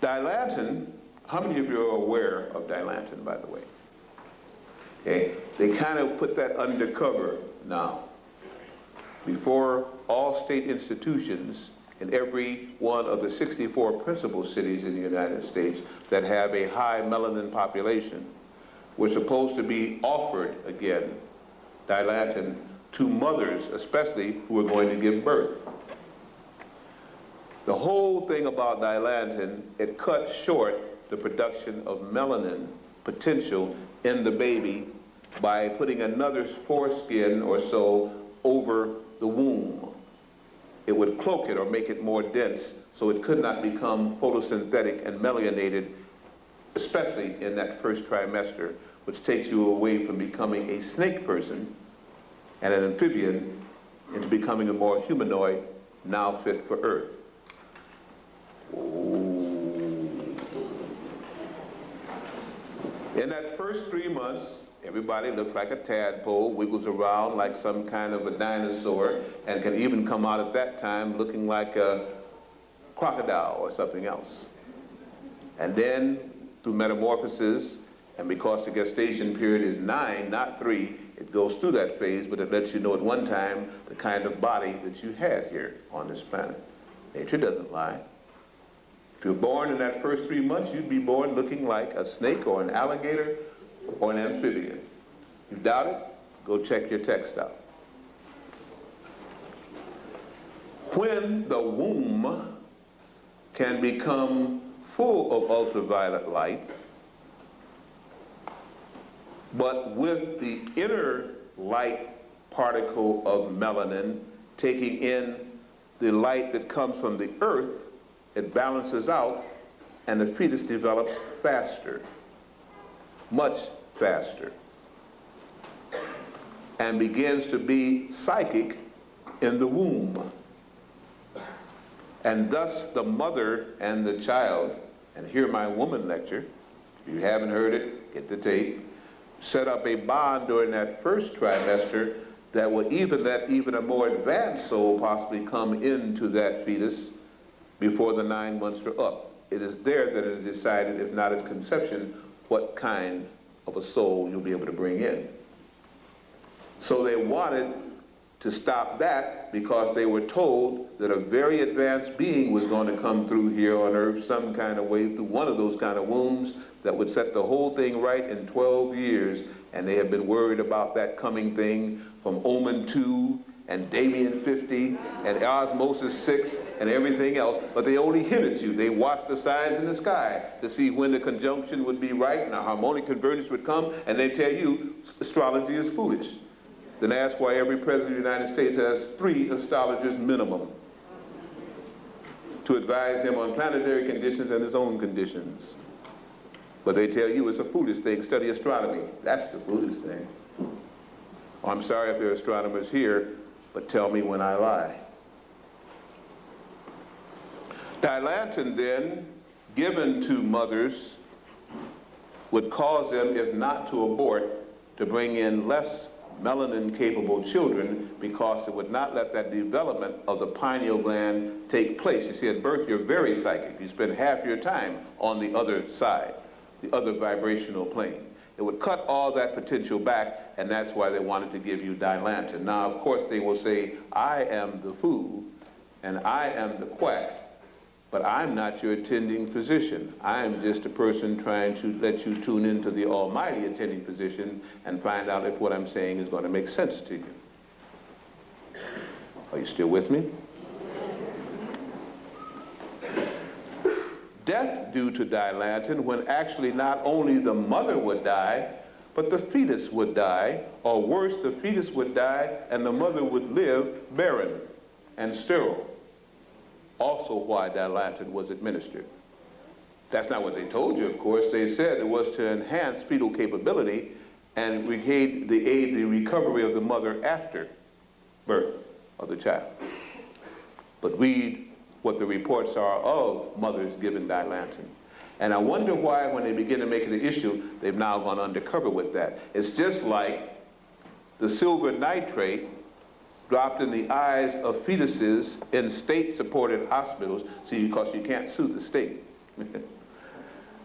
Dilantin, how many of you are aware of Dilantin, by the way? Okay, they kind of put that undercover now. Before all state institutions in every one of the 64 principal cities in the United States that have a high melanin population were supposed to be offered, again, Dilantin to mothers, especially who are going to give birth. The whole thing about Dilantin, it cuts short the production of melanin potential in the baby by putting another foreskin or so over the womb. It would cloak it or make it more dense so it could not become photosynthetic and melanated, especially in that first trimester, which takes you away from becoming a snake person and an amphibian into becoming a more humanoid, now fit for Earth. In that first 3 months, everybody looks like a tadpole, wiggles around like some kind of a dinosaur, and can even come out at that time looking like a crocodile or something else. And then, through metamorphosis, and because the gestation period is 9, not 3, it goes through that phase, but it lets you know at one time the kind of body that you had here on this planet. Nature doesn't lie. If you're born in that first 3 months, you'd be born looking like a snake or an alligator or an amphibian. You doubt it? Go check your text out. When the womb can become full of ultraviolet light, but with the inner light particle of melanin taking in the light that comes from the earth, it balances out and the fetus develops faster, much faster, and begins to be psychic in the womb. And thus the mother and the child, and hear my woman lecture, if you haven't heard it, get the tape, set up a bond during that first trimester that will even let even a more advanced soul possibly come into that fetus before the 9 months are up. It is there that it is decided, if not at conception, what kind of a soul you'll be able to bring in. So they wanted to stop that because they were told that a very advanced being was going to come through here on Earth some kind of way through one of those kind of wombs that would set the whole thing right in 12 years. And they have been worried about that coming thing from Omen 2 and Damien 50 and Osmosis 6 and everything else, but they only hint at you. They watch the signs in the sky to see when the conjunction would be right and a harmonic convergence would come, and they tell you astrology is foolish. Then ask why every president of the United States has 3 astrologers minimum to advise him on planetary conditions and his own conditions. But they tell you it's a foolish thing, study astronomy. That's the foolish thing. Oh, I'm sorry if there are astronomers here, but tell me when I lie. Dilantin then, given to mothers, would cause them, if not to abort, to bring in less melanin-capable children because it would not let that development of the pineal gland take place. You see, at birth, you're very psychic. You spend half your time on the other side, the other vibrational plane. It would cut all that potential back, and that's why they wanted to give you Dilantin. Now, of course, they will say, I am the who, and I am the quack, but I'm not your attending physician. I am just a person trying to let you tune into the almighty attending physician and find out if what I'm saying is going to make sense to you. Are you still with me? Death due to Dilantin, when actually not only the mother would die, but the fetus would die, or worse, the fetus would die and the mother would live barren and sterile. Also why Dilantin was administered. That's not what they told you, of course. They said it was to enhance fetal capability and aid the recovery of the mother after birth of the child. But read what the reports are of mothers given Dilantin. And I wonder why, when they begin to make it an issue, they've now gone undercover with that. It's just like the silver nitrate dropped in the eyes of fetuses in state-supported hospitals, see, because you can't sue the state.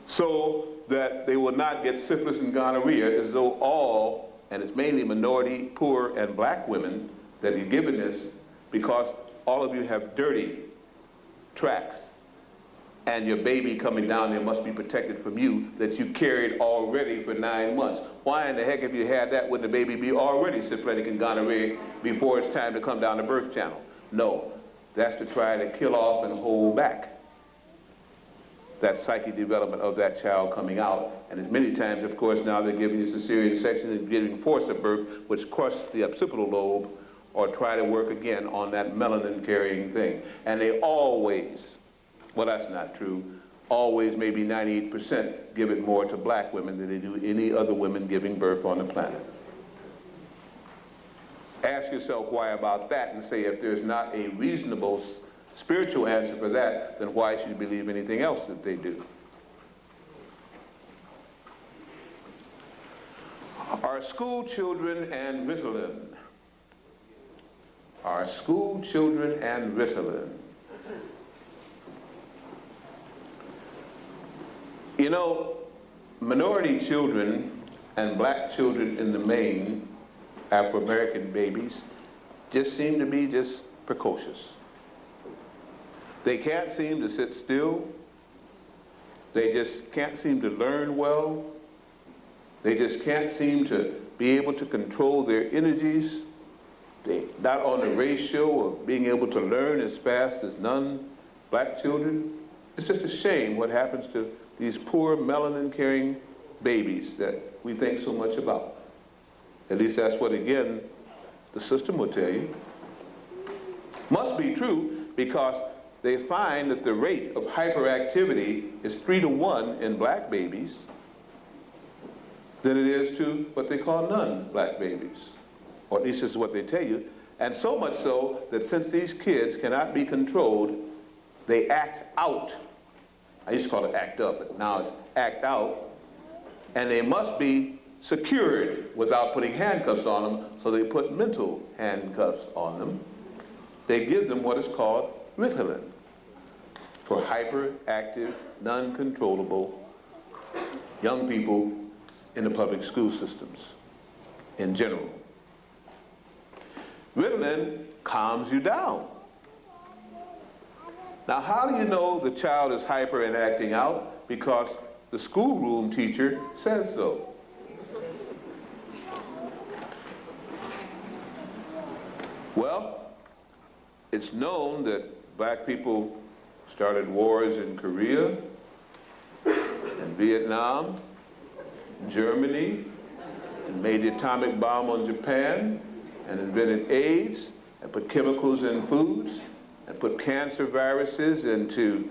so that they will not get syphilis and gonorrhea, as though all, and it's mainly minority, poor, and black women that are given this, because all of you have dirty tracts, and your baby coming down there must be protected from you that you carried already for 9 months. Why in the heck, if you had that, wouldn't the baby be already syphilitic and gonorrhea before it's time to come down the birth channel? No, that's to try to kill off and hold back that psychic development of that child coming out. And as many times, of course, now they're giving you cesarean section and giving forceps birth, which crush the occipital lobe or try to work again on that melanin carrying thing. And they always, well, that's not true, always maybe 98% give it more to black women than they do any other women giving birth on the planet. Ask yourself why about that and say, if there's not a reasonable spiritual answer for that, then why should you believe anything else that they do? Our school children and Ritalin. Our school children and Ritalin. You know, minority children and black children in the main, Afro-American babies, just seem to be just precocious. They can't seem to sit still. They just can't seem to learn well. They just can't seem to be able to control their energies. They're not on the ratio of being able to learn as fast as non-black children. It's just a shame what happens to these poor melanin-carrying babies that we think so much about. At least that's what, again, the system will tell you. Must be true, because they find that the rate of hyperactivity is 3 to 1 in black babies than it is to what they call non-black babies. Or at least this is what they tell you. And so much so that since these kids cannot be controlled, they act out. I used to call it act up, but now it's act out. And they must be secured without putting handcuffs on them, so they put mental handcuffs on them. They give them what is called Ritalin for hyperactive, non-controllable young people in the public school systems in general. Ritalin calms you down. Now, how do you know the child is hyper and acting out? Because the schoolroom teacher says so. Well, it's known that black people started wars in Korea, and Vietnam, Germany, and made the atomic bomb on Japan, and invented AIDS, and put chemicals in foods, and put cancer viruses into,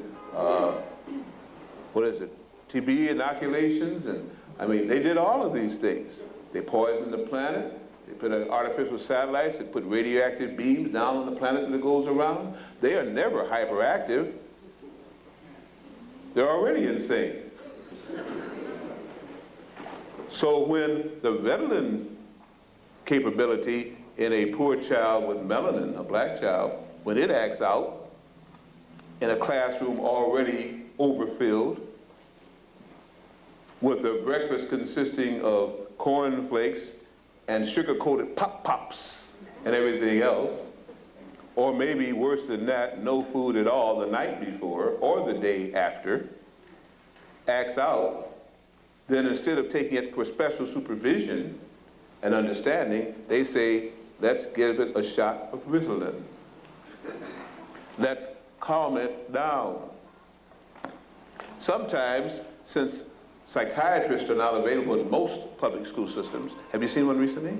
TB inoculations, and I mean, they did all of these things. They poisoned the planet. They put in artificial satellites that put radioactive beams down on the planet that it goes around. They are never hyperactive. They're already insane. So when the Ritalin capability in a poor child with melanin, a black child, when it acts out in a classroom already overfilled with a breakfast consisting of cornflakes and sugar-coated pop-pops and everything else, or maybe worse than that, no food at all the night before or the day after, acts out, then instead of taking it for special supervision and understanding, they say, let's give it a shot of Ritalin. Let's calm it down. Sometimes, since psychiatrists are not available in most public school systems, have you seen one recently?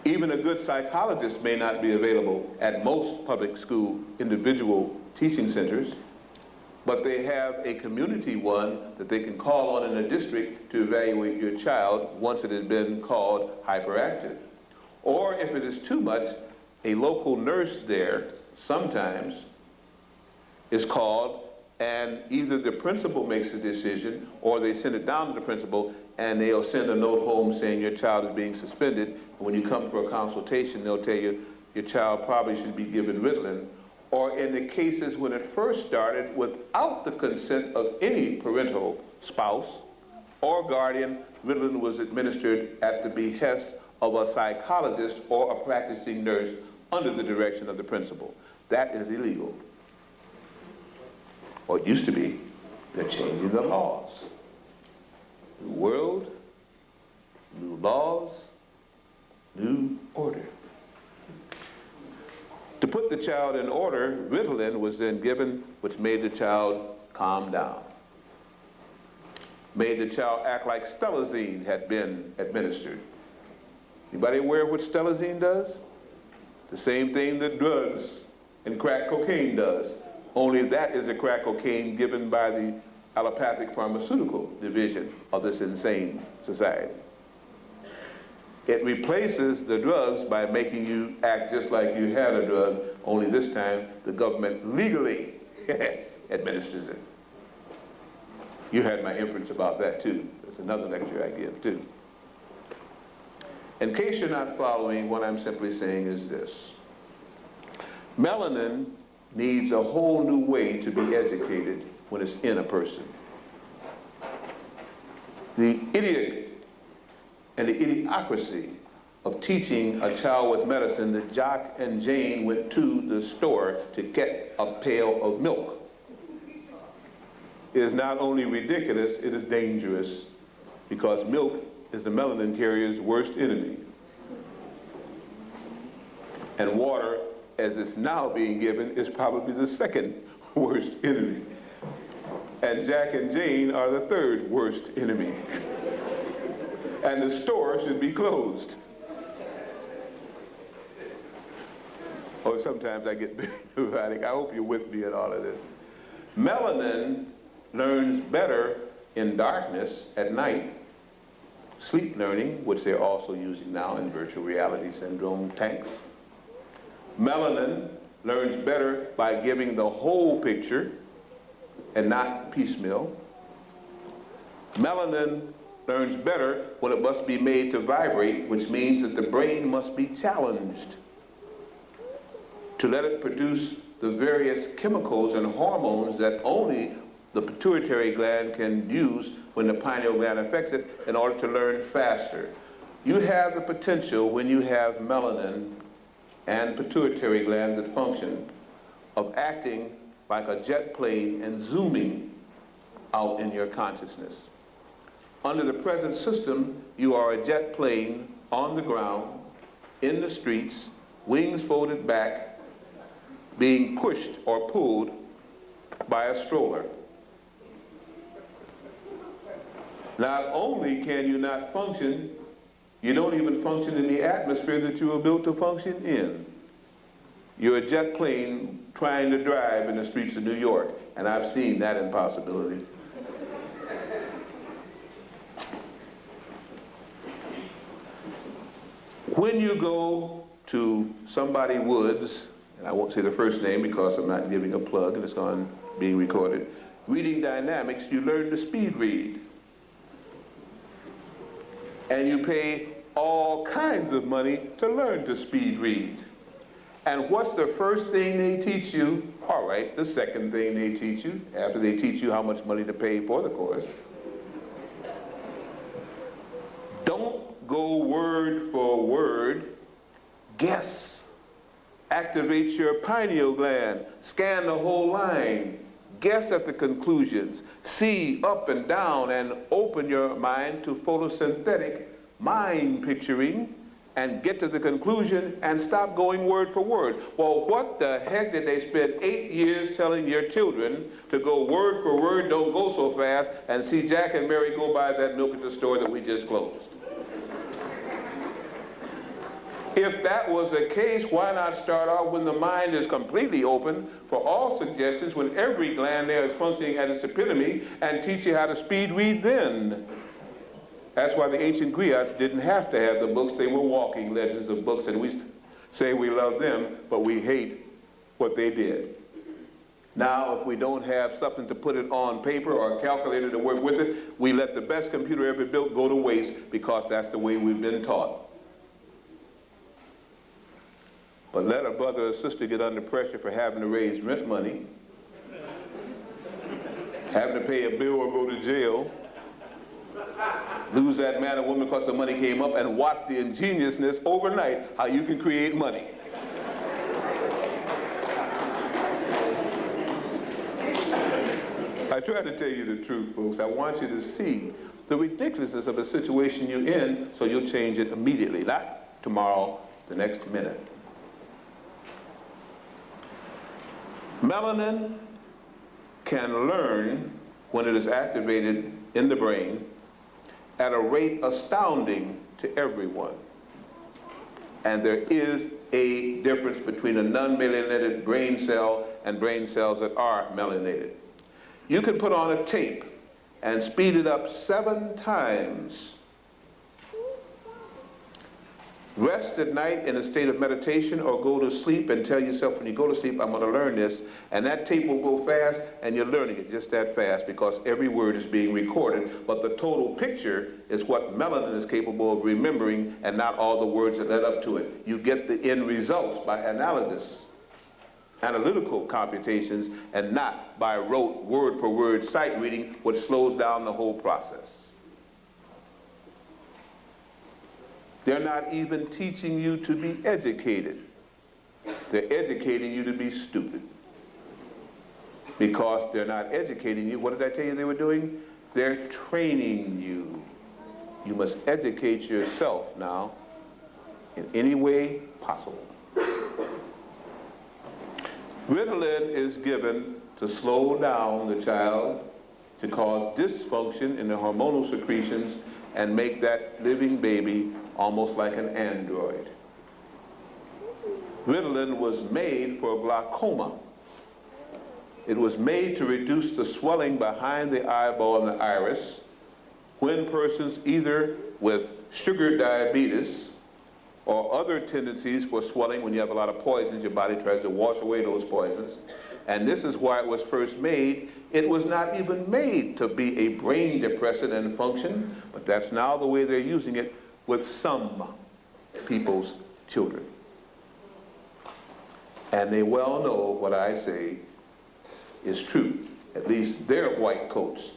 Even a good psychologist may not be available at most public school individual teaching centers, but they have a community one that they can call on in a district to evaluate your child once it has been called hyperactive. Or if it is too much, a local nurse there sometimes is called, and either the principal makes a decision or they send it down to the principal and they'll send a note home saying your child is being suspended. And when you come for a consultation, they'll tell you your child probably should be given Ritalin, or in the cases when it first started, without the consent of any parental spouse or guardian, Ritalin was administered at the behest of a psychologist or a practicing nurse under the direction of the principal. That is illegal. Or it used to be. They're changing the laws. New world, new laws, new order. To put the child in order, Ritalin was then given, which made the child calm down. Made the child act like stelazine had been administered. Anybody aware of what stelazine does? The same thing that drugs and crack cocaine does. Only that is a crack cocaine given by the allopathic pharmaceutical division of this insane society. It replaces the drugs by making you act just like you had a drug, only this time the government legally administers it. You had my inference about that too. That's another lecture I give too. In case you're not following, what I'm simply saying is this. Melanin needs a whole new way to be educated when it's in a person. The idiot and the idiocracy of teaching a child with medicine that Jock and Jane went to the store to get a pail of milk is not only ridiculous, it is dangerous, because milk is the melanin carrier's worst enemy. And water, as it's now being given, is probably the second worst enemy. And Jack and Jane are the third worst enemy. And the store should be closed. Oh, sometimes I get very neurotic. I hope you're with me in all of this. Melanin learns better in darkness at night. Sleep learning, which they're also using now in virtual reality syndrome tanks. Melanin learns better by giving the whole picture and not piecemeal. Melanin learns better when it must be made to vibrate, which means that the brain must be challenged to let it produce the various chemicals and hormones that only the pituitary gland can use when the pineal gland affects it in order to learn faster. You have the potential, when you have melanin and pituitary glands that function, of acting like a jet plane and zooming out in your consciousness. Under the present system, you are a jet plane on the ground, in the streets, wings folded back, being pushed or pulled by a stroller. Not only can you not function, you don't even function in the atmosphere that you were built to function in. You're a jet plane trying to drive in the streets of New York, and I've seen that impossibility. When you go to somebody Woods, and I won't say the first name because I'm not giving a plug and it's being recorded, reading dynamics, you learn to speed read. And you pay all kinds of money to learn to speed read. And what's the first thing they teach you? All right, the second thing they teach you, after they teach you how much money to pay for the course. Don't go word for word, guess. Activate your pineal gland, scan the whole line, guess at the conclusions, see up and down, and open your mind to photosynthetic mind picturing, and get to the conclusion and stop going word for word. Well, what the heck did they spend 8 years telling your children to go word for word, don't go so fast, and see Jack and Mary go buy that milk at the store that we just closed? If that was the case, why not start off when the mind is completely open for all suggestions, when every gland there is functioning at its epitome, and teach you how to speed read then? That's why the ancient Griots didn't have to have the books. They were walking legends of books, and we say we love them, but we hate what they did. Now, if we don't have something to put it on paper or a calculator to work with it, we let the best computer ever built go to waste because that's the way we've been taught. But let a brother or sister get under pressure for having to raise rent money, having to pay a bill or go to jail, lose that man or woman because the money came up, and watch the ingeniousness overnight how you can create money. I try to tell you the truth, folks. I want you to see the ridiculousness of the situation you're in so you'll change it immediately, not tomorrow, the next minute. Melanin can learn when it is activated in the brain at a rate astounding to everyone. And there is a difference between a non-melanated brain cell and brain cells that are melanated. You can put on a tape and speed it up 7 times. Rest at night in a state of meditation or go to sleep and tell yourself when you go to sleep, I'm going to learn this, and that tape will go fast and you're learning it just that fast because every word is being recorded, but the total picture is what melanin is capable of remembering and not all the words that led up to it. You get the end results by analytical computations and not by rote word for word sight reading, which slows down the whole process. They're not even teaching you to be educated. They're educating you to be stupid. Because they're not educating you. What did I tell you they were doing? They're training you. You must educate yourself now in any way possible. Ritalin is given to slow down the child, to cause dysfunction in the hormonal secretions, and make that living baby almost like an android. Ritalin was made for glaucoma. It was made to reduce the swelling behind the eyeball and the iris when persons either with sugar diabetes or other tendencies for swelling. When you have a lot of poisons, your body tries to wash away those poisons. And this is why it was first made. It was not even made to be a brain depressant and function, but that's now the way they're using it with some people's children. And they well know what I say is true, at least their white coats.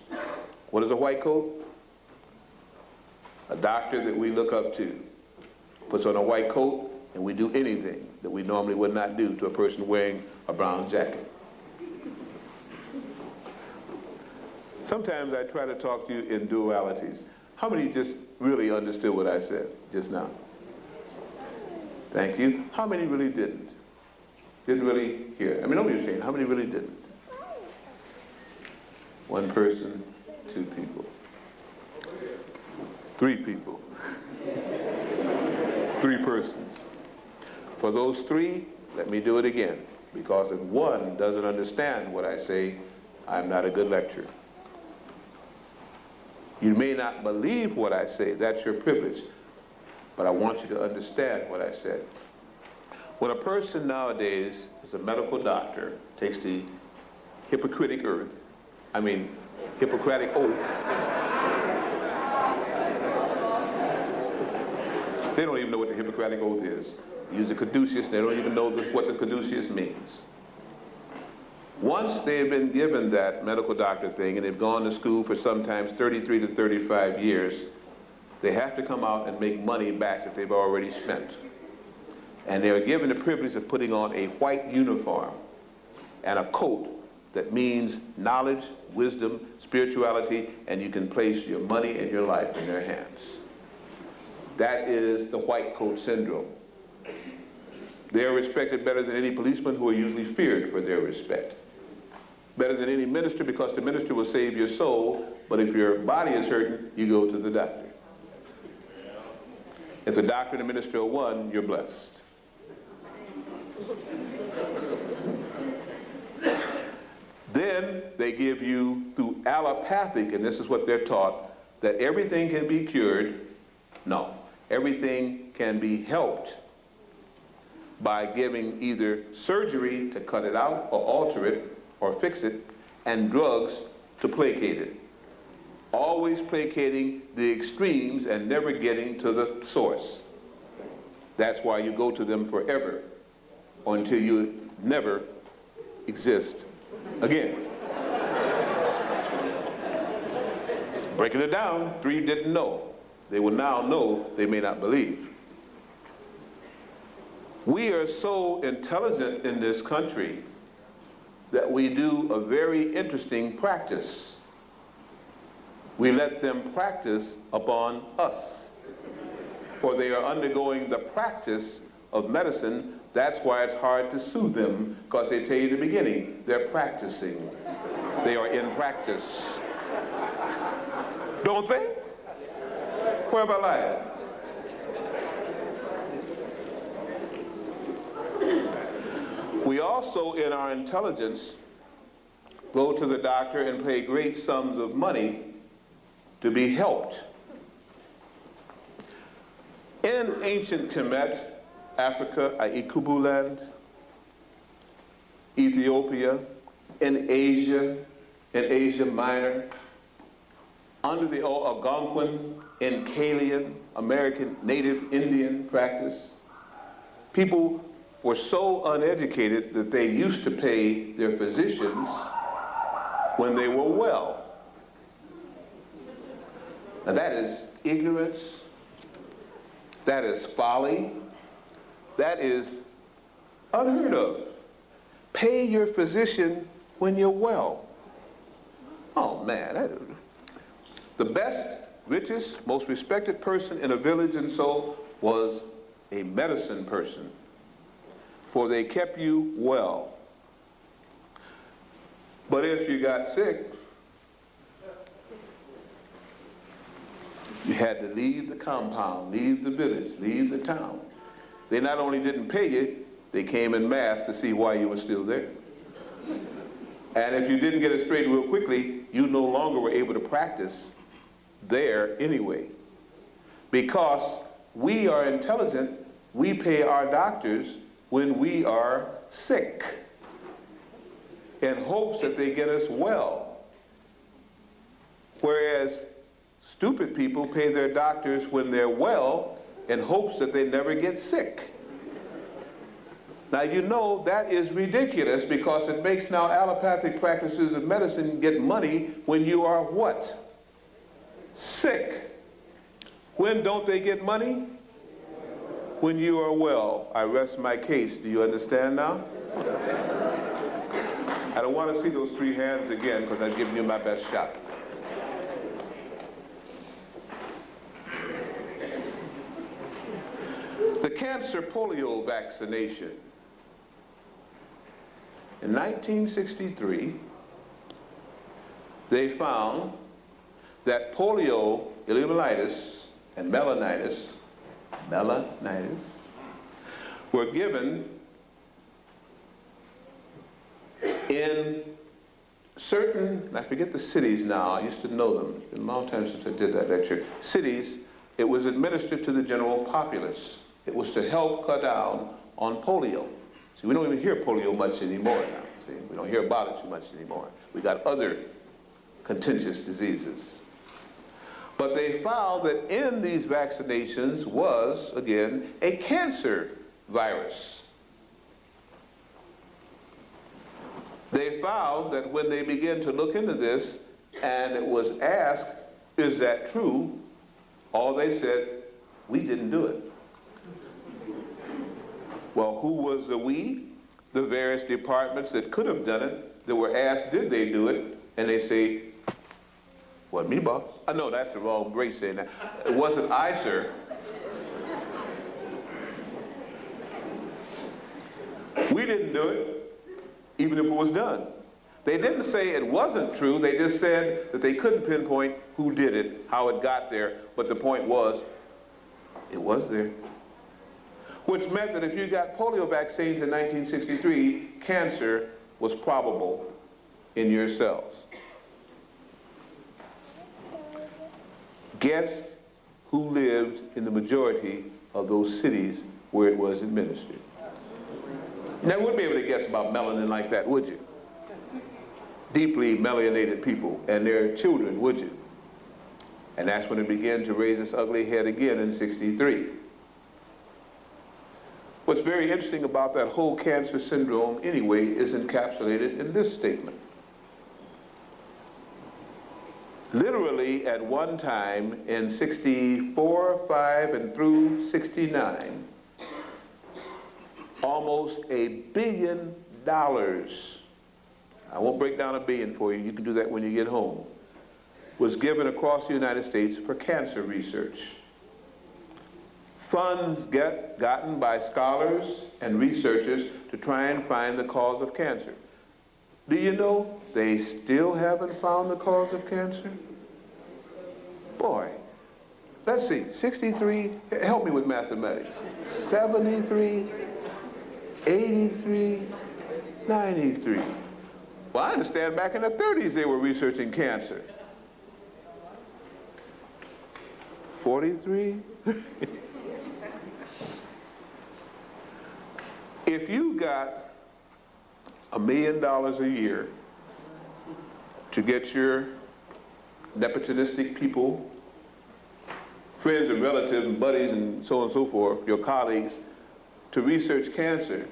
What is a white coat? A doctor that we look up to puts on a white coat, and we do anything that we normally would not do to a person wearing a brown jacket. Sometimes I try to talk to you in dualities. How many just really understood what I said just now? Thank you. How many really didn't? Didn't really hear? I mean, nobody's saying. How many really didn't? 1 person, 2 people. 3 people. 3 persons. For those 3, let me do it again. Because if 1 doesn't understand what I say, I'm not a good lecturer. You may not believe what I say, that's your privilege, but I want you to understand what I said. When a person nowadays is a medical doctor, takes the Hippocratic oath, they don't even know what the Hippocratic oath is. Use the caduceus, they don't even know what the caduceus means. Once they've been given that medical doctor thing and they've gone to school for sometimes 33 to 35 years, they have to come out and make money back that they've already spent. And they're given the privilege of putting on a white uniform and a coat that means knowledge, wisdom, spirituality, and you can place your money and your life in their hands. That is the white coat syndrome. They are respected better than any policeman, who are usually feared for their respect. Better than any minister, because the minister will save your soul, but if your body is hurting, you go to the doctor. If the doctor and the minister are one, you're blessed. Then they give you, through allopathic, and this is what they're taught, that everything can be cured. No, everything can be helped by giving either surgery to cut it out or alter it or fix it, and drugs to placate it. Always placating the extremes and never getting to the source. That's why you go to them forever. or until you never exist again. Breaking it down, 3 didn't know. They will now know, they may not believe. We are so intelligent in this country that we do a very interesting practice. We let them practice upon us, for they are undergoing the practice of medicine. That's why it's hard to sue them, because they tell you in the beginning, they're practicing. They are in practice. Don't they? Where have I lied? We also, in our intelligence, go to the doctor and pay great sums of money to be helped. In ancient Kemet, Africa, Ikubu land, Ethiopia, in Asia Minor, under the Algonquin, in Kalian, American Native Indian practice, people were so uneducated that they used to pay their physicians when they were well. Now that is ignorance, that is folly, that is unheard of. Pay your physician when you're well. Oh man, the best, richest, most respected person in a village and so was a medicine person, for they kept you well. But if you got sick, you had to leave the compound, leave the village, leave the town. They not only didn't pay you, they came en masse to see why you were still there. And if you didn't get it straight real quickly, you no longer were able to practice there anyway. Because we are intelligent, we pay our doctors when we are sick in hopes that they get us well. Whereas stupid people pay their doctors when they're well in hopes that they never get sick. Now you know that is ridiculous, because it makes now allopathic practices of medicine get money when you are what? Sick. When don't they get money? When you are well. I rest my case. Do you understand now? I don't want to see those 3 hands again, because I've given you my best shot. The cancer polio vaccination. In 1963, they found that poliomyelitis and melanitis were given in certain, I forget the cities now, I used to know them, it's been a long time since I did that lecture, cities. It was administered to the general populace. It was to help cut down on polio. See, we don't even hear polio much anymore now. See, we don't hear about it too much anymore. We got other contagious diseases. But they found that in these vaccinations was, again, a cancer virus. They found that when they began to look into this and it was asked, is that true? All they said, we didn't do it. Well, who was the we? The various departments that could have done it, that were asked, did they do it? And they say, wasn't me, boss. No, that's the wrong brace saying that. It wasn't I, sir. We didn't do it, even if it was done. They didn't say it wasn't true. They just said that they couldn't pinpoint who did it, how it got there. But the point was, it was there. Which meant that if you got polio vaccines in 1963, cancer was probable in your cells. Guess who lived in the majority of those cities where it was administered? You never would be able to guess about melanin like that, would you? Deeply melanated people and their children, would you? And that's when it began to raise its ugly head again in '63. What's very interesting about that whole cancer syndrome anyway is encapsulated in this statement. Literally at one time in 64, 5, and through 69, almost $1 billion, I won't break down $1 billion for you, you can do that when you get home, was given across the United States for cancer research. Funds gotten by scholars and researchers to try and find the cause of cancer. Do you know they still haven't found the cause of cancer? Boy, let's see, 63, help me with mathematics, 73, 83, 93. Well, I understand back in the 30s they were researching cancer. 43? If you got $1 million a year to get your nepotistic people, friends and relatives and buddies and so on and so forth, your colleagues, to research cancer,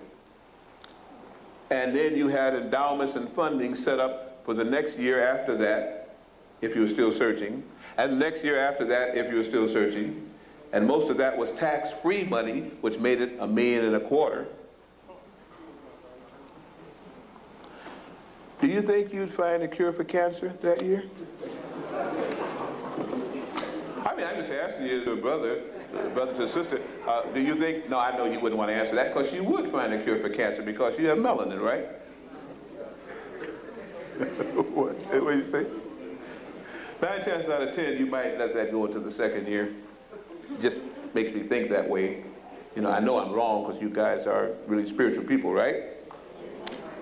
and then you had endowments and funding set up for the next year after that, if you were still searching, and the next year after that, if you were still searching, and most of that was tax-free money, which made it $1.25 million. Do you think you'd find a cure for cancer that year? I mean, I'm just asking you as a brother to sister, do you think, no, I know you wouldn't want to answer that, because you would find a cure for cancer because you have melanin, right? What do you say? 9 chances out of 10, you might let that go into the second year. It just makes me think that way. You know, I know I'm wrong because you guys are really spiritual people, right?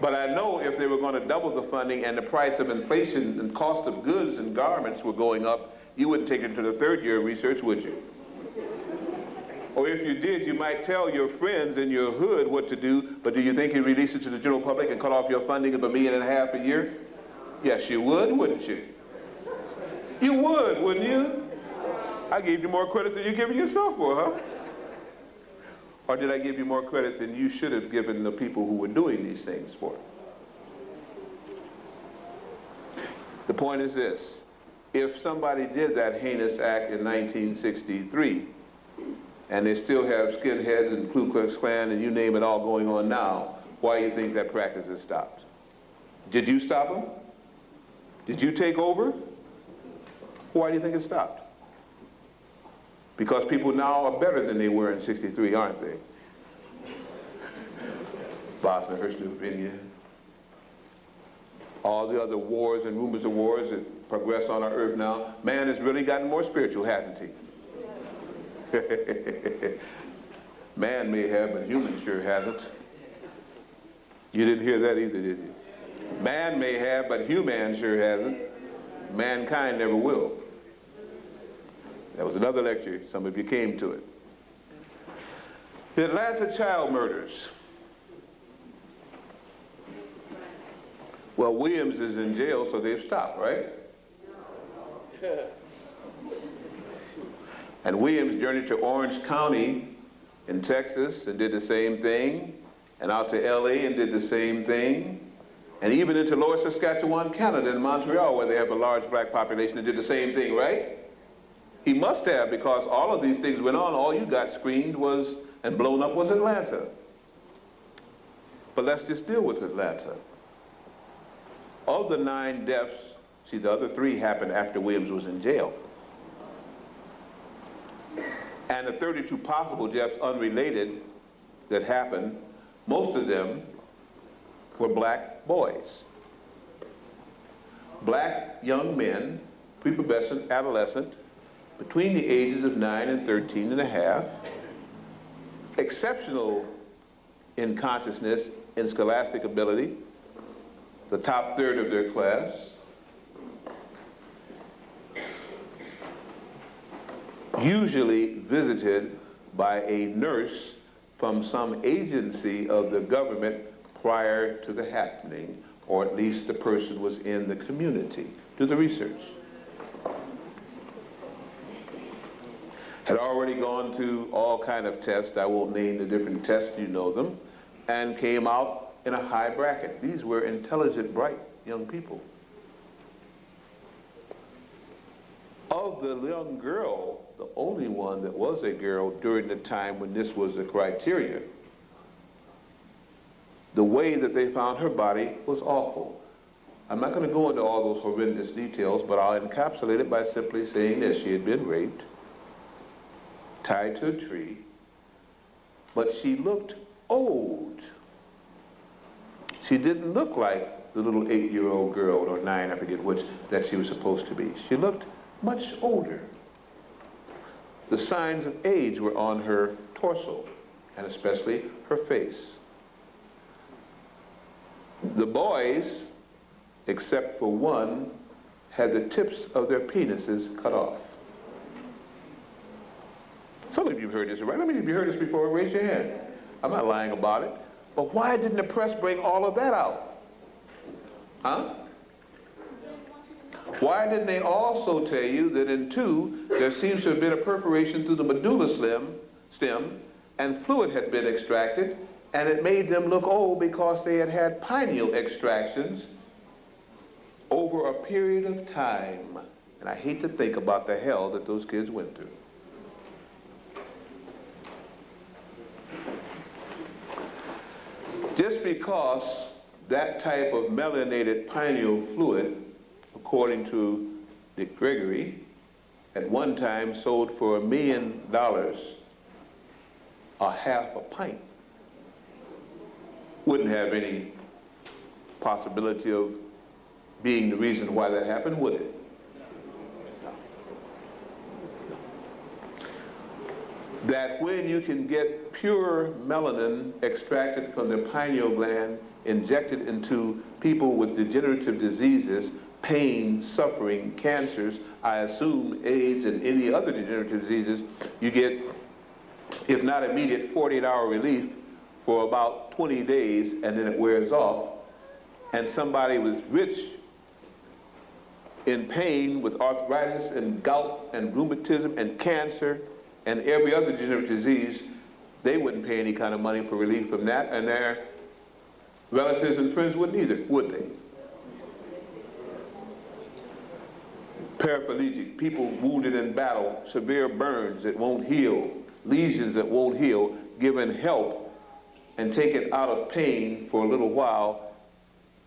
But I know if they were going to double the funding and the price of inflation and cost of goods and garments were going up, you wouldn't take it to the third year of research, would you? Or if you did, you might tell your friends in your hood what to do, but do you think you'd release it to the general public and cut off your funding of $1.5 million a year? Yes, you would, wouldn't you? You would, wouldn't you? I gave you more credit than you're giving yourself for, huh? Or did I give you more credit than you should have given the people who were doing these things for? The point is this. If somebody did that heinous act in 1963, and they still have skinheads and Ku Klux Klan and you name it all going on now, why do you think that practice has stopped? Did you stop them? Did you take over? Why do you think it stopped? Because people now are better than they were in 63, aren't they? Bosnia, Herzegovina, all the other wars and rumors of wars that progress on our earth now. Man has really gotten more spiritual, hasn't he? Man may have, but human sure hasn't. You didn't hear that either, did you? Man may have, but human sure hasn't. Mankind never will. That was another lecture. Some of you came to it. The Atlanta child murders. Well, Williams is in jail, so they've stopped, right? And Williams journeyed to Orange County in Texas and did the same thing, and out to LA and did the same thing, and even into Lower Saskatchewan, Canada, in Montreal, where they have a large black population, and did the same thing, right? He must have, because all of these things went on. All you got screened was and blown up was Atlanta. But let's just deal with Atlanta. Of the 9 deaths, see, the other 3 happened after Williams was in jail. And the 32 possible deaths unrelated that happened, most of them were black boys. Black young men, prepubescent, adolescent, between the ages of 9 and 13 and a half, exceptional in consciousness, in scholastic ability, the top third of their class, usually visited by a nurse from some agency of the government prior to the happening, or at least the person was in the community. Do the research. had already gone through all kind of tests. I won't name the different tests, you know them, and came out in a high bracket. These were intelligent, bright young people. Of the young girl, the only one that was a girl during the time when this was the criteria, the way that they found her body was awful. I'm not going to go into all those horrendous details, but I'll encapsulate it by simply saying this. She had been raped, tied to a tree, but she looked old. She didn't look like the little 8-year-old girl, or 9, I forget which, that she was supposed to be. She looked much older. The signs of age were on her torso, and especially her face. The boys, except for one, had the tips of their penises cut off. Some of you have heard this, right? How many of you heard this before? Raise your hand. I'm not lying about it. But why didn't the press bring all of that out? Huh? Why didn't they also tell you that in 2, there seems to have been a perforation through the medulla stem, and fluid had been extracted, and it made them look old because they had had pineal extractions over a period of time. And I hate to think about the hell that those kids went through. Just because that type of melanated pineal fluid, according to Dick Gregory, at one time sold for $1 million a half a pint, wouldn't have any possibility of being the reason why that happened, would it? That when you can get pure melanin extracted from the pineal gland, injected into people with degenerative diseases, pain, suffering, cancers, I assume AIDS and any other degenerative diseases, you get, if not immediate, 48-hour relief for about 20 days, and then it wears off. And somebody was rich in pain with arthritis and gout and rheumatism and cancer and every other degenerative disease, they wouldn't pay any kind of money for relief from that, and their relatives and friends wouldn't either, would they? Paraplegic, people wounded in battle, severe burns that won't heal, lesions that won't heal, given help and taken out of pain for a little while,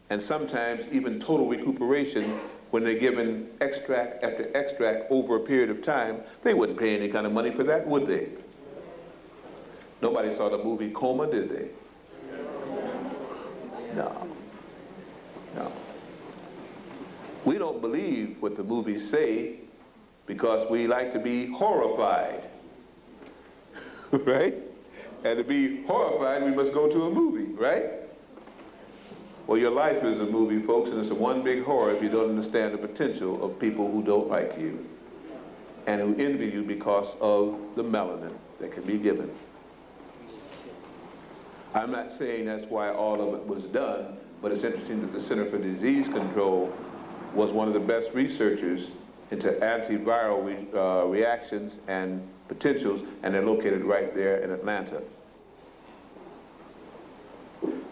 and sometimes even total recuperation when they're given extract after extract over a period of time. They wouldn't pay any kind of money for that, would they? Nobody saw the movie Coma, did they? No. No. We don't believe what the movies say because we like to be horrified, right? And to be horrified, we must go to a movie, right? Well, your life is a movie, folks, and it's a one big horror if you don't understand the potential of people who don't like you and who envy you because of the melanin that can be given. I'm not saying that's why all of it was done, but it's interesting that the Center for Disease Control was one of the best researchers into antiviral reactions and potentials, and they're located right there in Atlanta.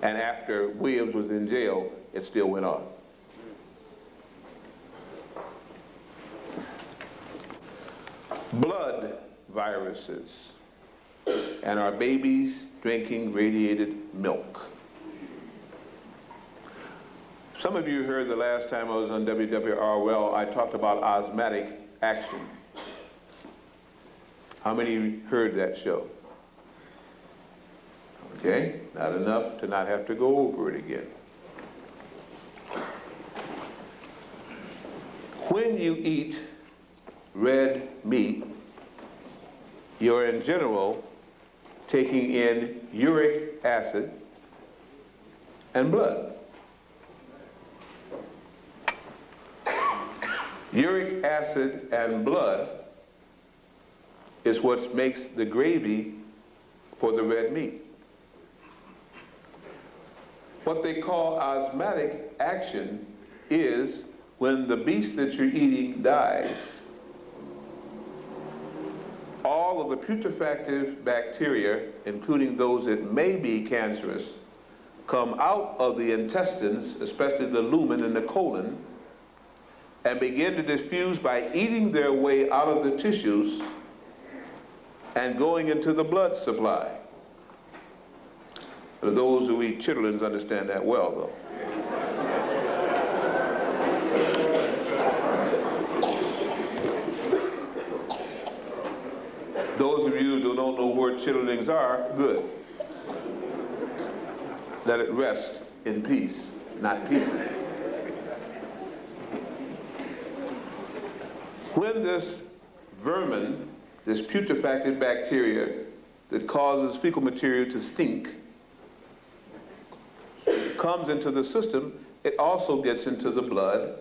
And after Williams was in jail, it still went on. Blood viruses and our babies drinking radiated milk. Some of you heard the last time I was on WWRL, I talked about osmotic action. How many heard that show? Okay, not enough to not have to go over it again. When you eat red meat, you're in general taking in uric acid and blood. Uric acid and blood is what makes the gravy for the red meat. What they call osmotic action is when the beast that you're eating dies, all of the putrefactive bacteria, including those that may be cancerous, come out of the intestines, especially the lumen and the colon, and begin to diffuse by eating their way out of the tissues and going into the blood supply. Those who eat chitterlings understand that well, though. Those of you who don't know where chitterlings are, good. Let it rest in peace, not pieces. When this vermin, this putrefacted bacteria that causes fecal material to stink, comes into the system, it also gets into the blood,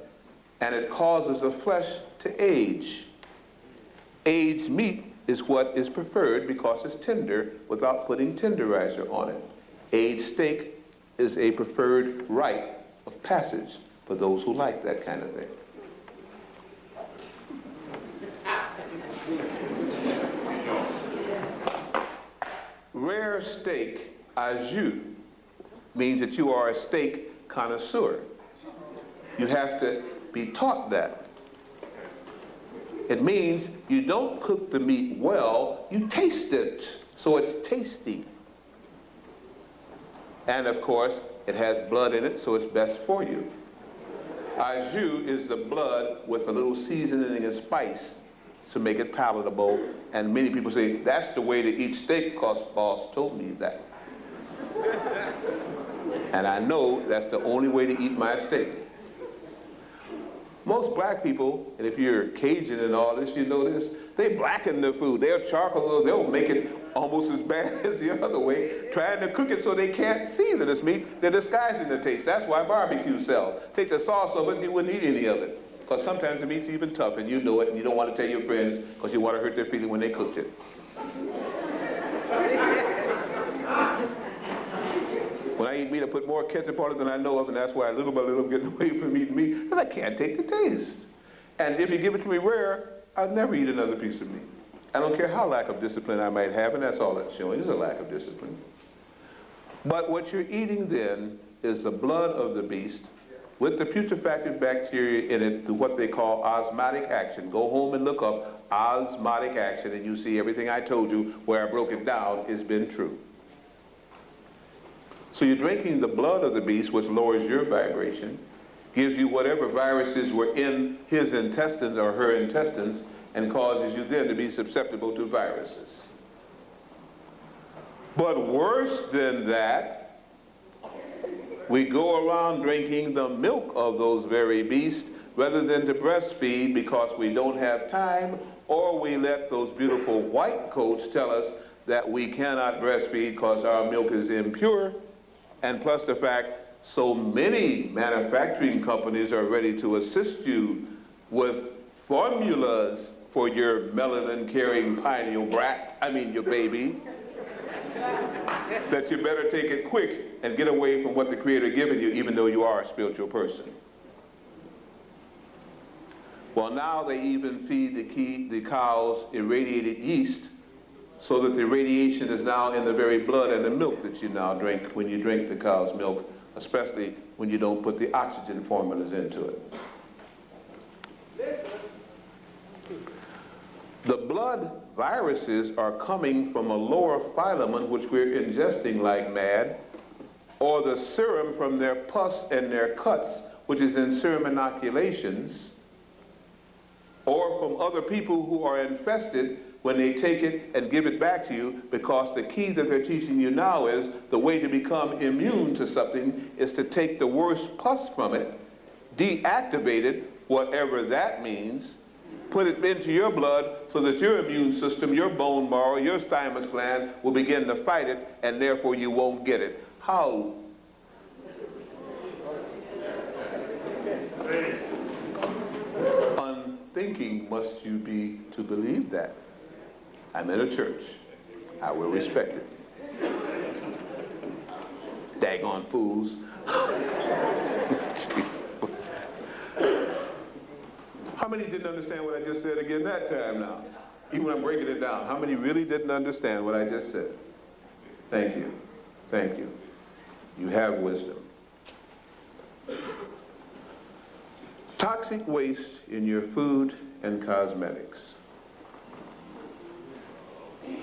and it causes the flesh to age. Aged meat is what is preferred because it's tender without putting tenderizer on it. Aged steak is a preferred rite of passage for those who like that kind of thing. Rare steak au jus means that you are a steak connoisseur. You have to be taught that. It means you don't cook the meat well, you taste it, so it's tasty. And of course, it has blood in it, so it's best for you. Au jus is the blood with a little seasoning and spice to make it palatable. And many people say, that's the way to eat steak because boss told me that. And I know that's the only way to eat my steak. Most black people, and if you're Cajun and all this, you know this, they blacken their food. They'll charcoal, they'll make it almost as bad as the other way, trying to cook it so they can't see that it's meat. They're disguising the taste. That's why barbecue sells. Take the sauce of it, you wouldn't eat any of it. Because sometimes the meat's even tough, and you know it, and you don't want to tell your friends because you want to hurt their feeling when they cooked it. When I eat meat, I put more ketchup on it than I know of, and that's why little by little I'm getting away from eating meat, because I can't take the taste. And if you give it to me rare, I'll never eat another piece of meat. I don't care how lack of discipline I might have, and that's all it's showing, is a lack of discipline. But what you're eating then is the blood of the beast with the putrefacted bacteria in it through what they call osmotic action. Go home and look up osmotic action, and you see everything I told you where I broke it down has been true. So you're drinking the blood of the beast, which lowers your vibration, gives you whatever viruses were in his intestines or her intestines, and causes you then to be susceptible to viruses. But worse than that, we go around drinking the milk of those very beasts rather than to breastfeed because we don't have time, or we let those beautiful white coats tell us that we cannot breastfeed because our milk is impure. And plus the fact, so many manufacturing companies are ready to assist you with formulas for your melanin-carrying pineal brat, your baby, that you better take it quick and get away from what the Creator given you, even though you are a spiritual person. Well, now they even feed the cows irradiated yeast, so that the radiation is now in the very blood and the milk that you now drink when you drink the cow's milk, especially when you don't put the oxygen formulas into it. The blood viruses are coming from a lower phylum which we're ingesting like mad, or the serum from their pus and their cuts, which is in serum inoculations, or from other people who are infested when they take it and give it back to you, because the key that they're teaching you now is the way to become immune to something is to take the worst pus from it, deactivate it, whatever that means, put it into your blood so that your immune system, your bone marrow, your thymus gland will begin to fight it, and therefore you won't get it. How? Unthinking must you be to believe that. I'm in a church. I will respect it. Daggone fools. How many didn't understand what I just said again that time now? Even when I'm breaking it down, how many really didn't understand what I just said? Thank you. Thank you. You have wisdom. Toxic waste in your food and cosmetics.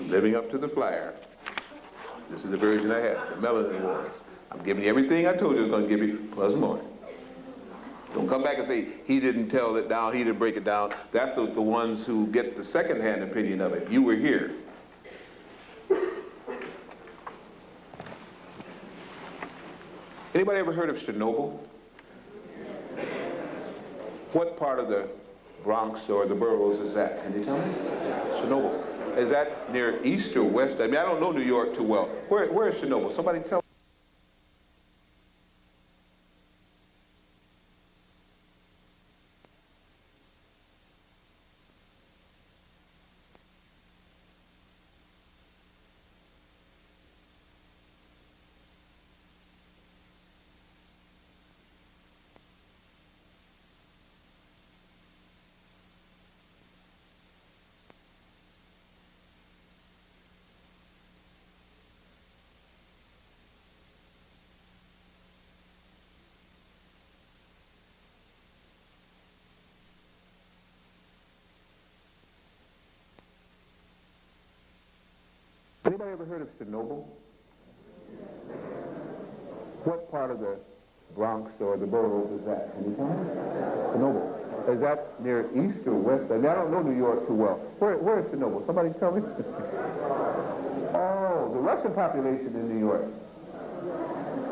Living up to the flyer. This is the version I had, the Melanin Wars. I'm giving you everything I told you I was going to give you, plus more. Don't come back and say, he didn't tell it down, he didn't break it down. That's the ones who get the second-hand opinion of it. You were here. Anybody ever heard of Chernobyl? What part of the Bronx or the boroughs is that? Can you tell me? Chernobyl. Is that near east or west? I mean, I don't know New York too well. Where is Chernobyl? Somebody tell me. Anybody ever heard of Chernobyl? What part of the Bronx or the boroughs is that? Can you tell me? Chernobyl. Is that near east or west? I mean, I don't know New York too well. Where is Chernobyl? Somebody tell me. Oh, the Russian population in New York.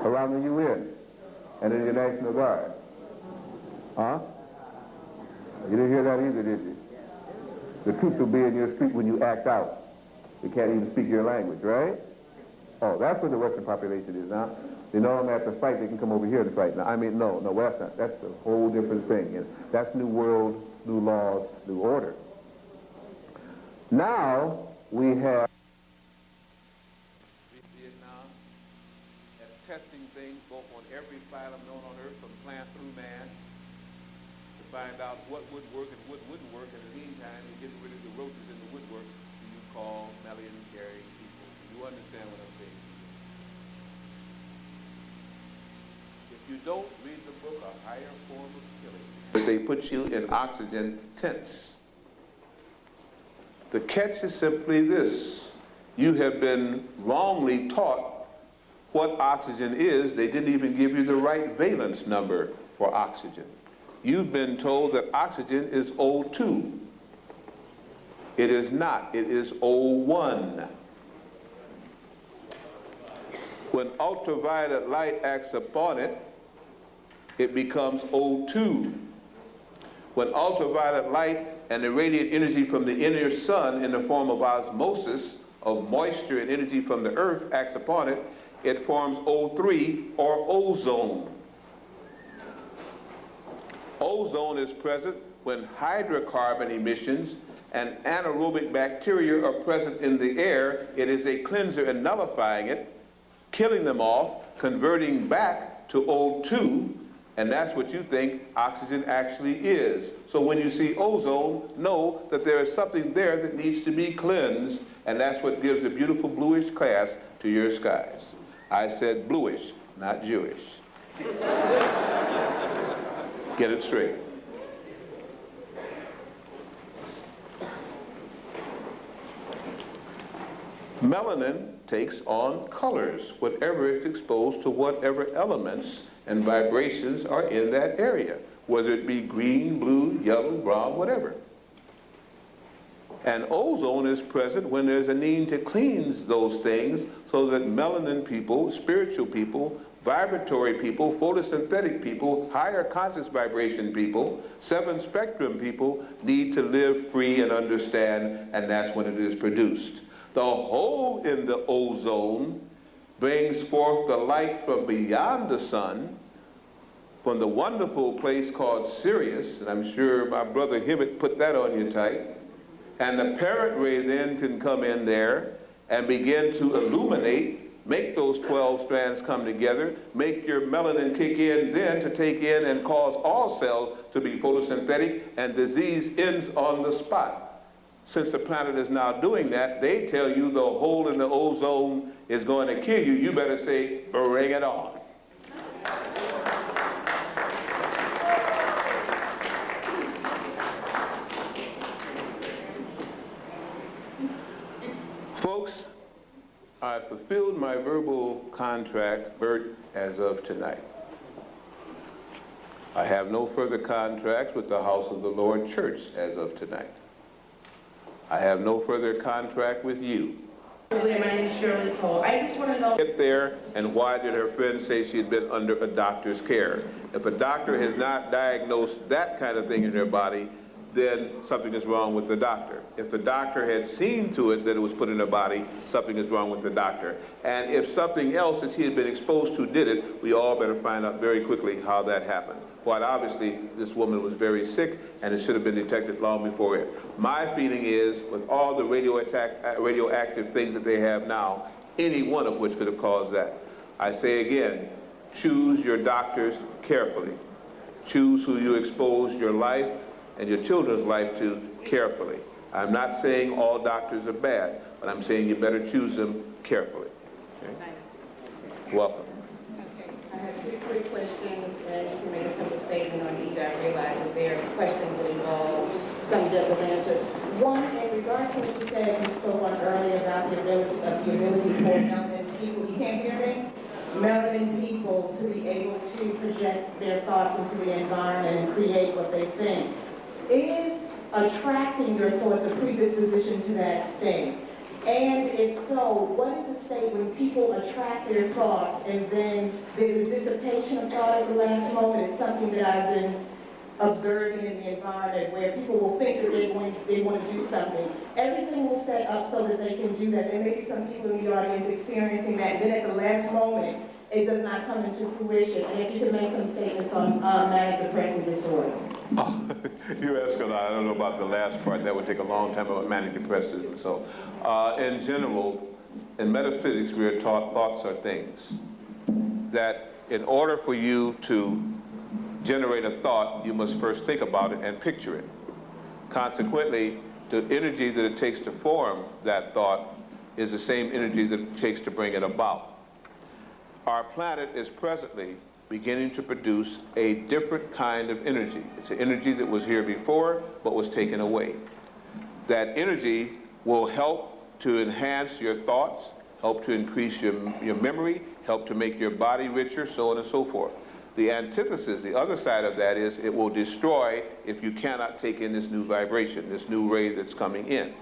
Around the UN and in the National Guard. Huh? You didn't hear that either, did you? The troops will be in your street when you act out. They can't even speak your language, right? Oh, that's where the Western population is now. You know them at the fight, they can come over here to fight. Now, I mean, no, well, that's not. That's a whole different thing. You know, that's new world, new laws, new order. Now, we have Vietnam as testing things both on every phylum known on Earth, from plant through man, to find out what would work and what wouldn't work. In the meantime, you're getting rid of the roaches in the woodwork you call melanin-carrying people. You understand what I'm saying? If you don't read the book, A Higher Form of Killing, they put you in oxygen tents. The catch is simply this. You have been wrongly taught what oxygen is. They didn't even give you the right valence number for oxygen. You've been told that oxygen is O2. It is not. It is O1. When ultraviolet light acts upon it, it becomes O2. When ultraviolet light and the radiant energy from the inner sun in the form of osmosis, of moisture and energy from the earth acts upon it, it forms O3 or ozone. Ozone is present when hydrocarbon emissions and anaerobic bacteria are present in the air. It is a cleanser and nullifying it, killing them off, converting back to O2, and that's what you think oxygen actually is. So when you see ozone, know that there is something there that needs to be cleansed, and that's what gives a beautiful bluish cast to your skies. I said bluish, not Jewish. Get it straight. Melanin takes on colors, whatever it's exposed to, whatever elements and vibrations are in that area, whether it be green, blue, yellow, brown, whatever. And ozone is present when there's a need to cleanse those things so that melanin people, spiritual people, vibratory people, photosynthetic people, higher conscious vibration people, seven spectrum people need to live free and understand, and that's when it is produced. The hole in the ozone brings forth the light from beyond the sun, from the wonderful place called Sirius, and I'm sure my brother Hibbett put that on you tight, and the parent ray then can come in there and begin to illuminate, make those 12 strands come together, make your melanin kick in then to take in and cause all cells to be photosynthetic, and disease ends on the spot. Since the planet is now doing that, they tell you the hole in the ozone is going to kill you. You better say, bring it on. Folks, I fulfilled my verbal contract, Bert, as of tonight. I have no further contracts with the House of the Lord Church as of tonight. I have no further contract with you. My name is Shirley Cole. I just want to know. Get there, and why did her friend say she had been under a doctor's care? If a doctor has not diagnosed that kind of thing in her body, then something is wrong with the doctor. If the doctor had seen to it that it was put in her body, something is wrong with the doctor. And if something else that she had been exposed to did it, we all better find out very quickly how that happened. Quite obviously, this woman was very sick, and it should have been detected long before it. My feeling is, with all the radioactive things that they have now, any one of which could have caused that. I say again, choose your doctors carefully. Choose who you expose your life and your children's life to carefully. I'm not saying all doctors are bad, but I'm saying you better choose them carefully. Okay? Welcome. Okay, I have two quick questions, and you can make a simple statement on either. I realize that there are questions that involve some depth of answer. One, in regards to what you said, you spoke on earlier about the ability for melanin people, you can't hear me? Melanin people to be able to project their thoughts into the environment and create what they think. Is attracting your thoughts a predisposition to that state? And if so, what is the state when people attract their thoughts and then there's a dissipation of thought at the last moment? It's something that I've been observing in the environment where people will think that they want to do something. Everything will set up so that they can do that. There may be some people in the audience experiencing that, and then at the last moment, it does not come into fruition. And if you could make some statements on manic depressive disorder. You're asking, I don't know about the last part. That would take a long time about manic depressive. And so, in general, in metaphysics, we are taught thoughts are things. That in order for you to generate a thought, you must first think about it and picture it. Consequently, the energy that it takes to form that thought is the same energy that it takes to bring it about. Our planet is presently beginning to produce a different kind of energy. It's an energy that was here before, but was taken away. That energy will help to enhance your thoughts, help to increase your memory, help to make your body richer, so on and so forth. The antithesis, the other side of that is it will destroy if you cannot take in this new vibration, this new ray that's coming in.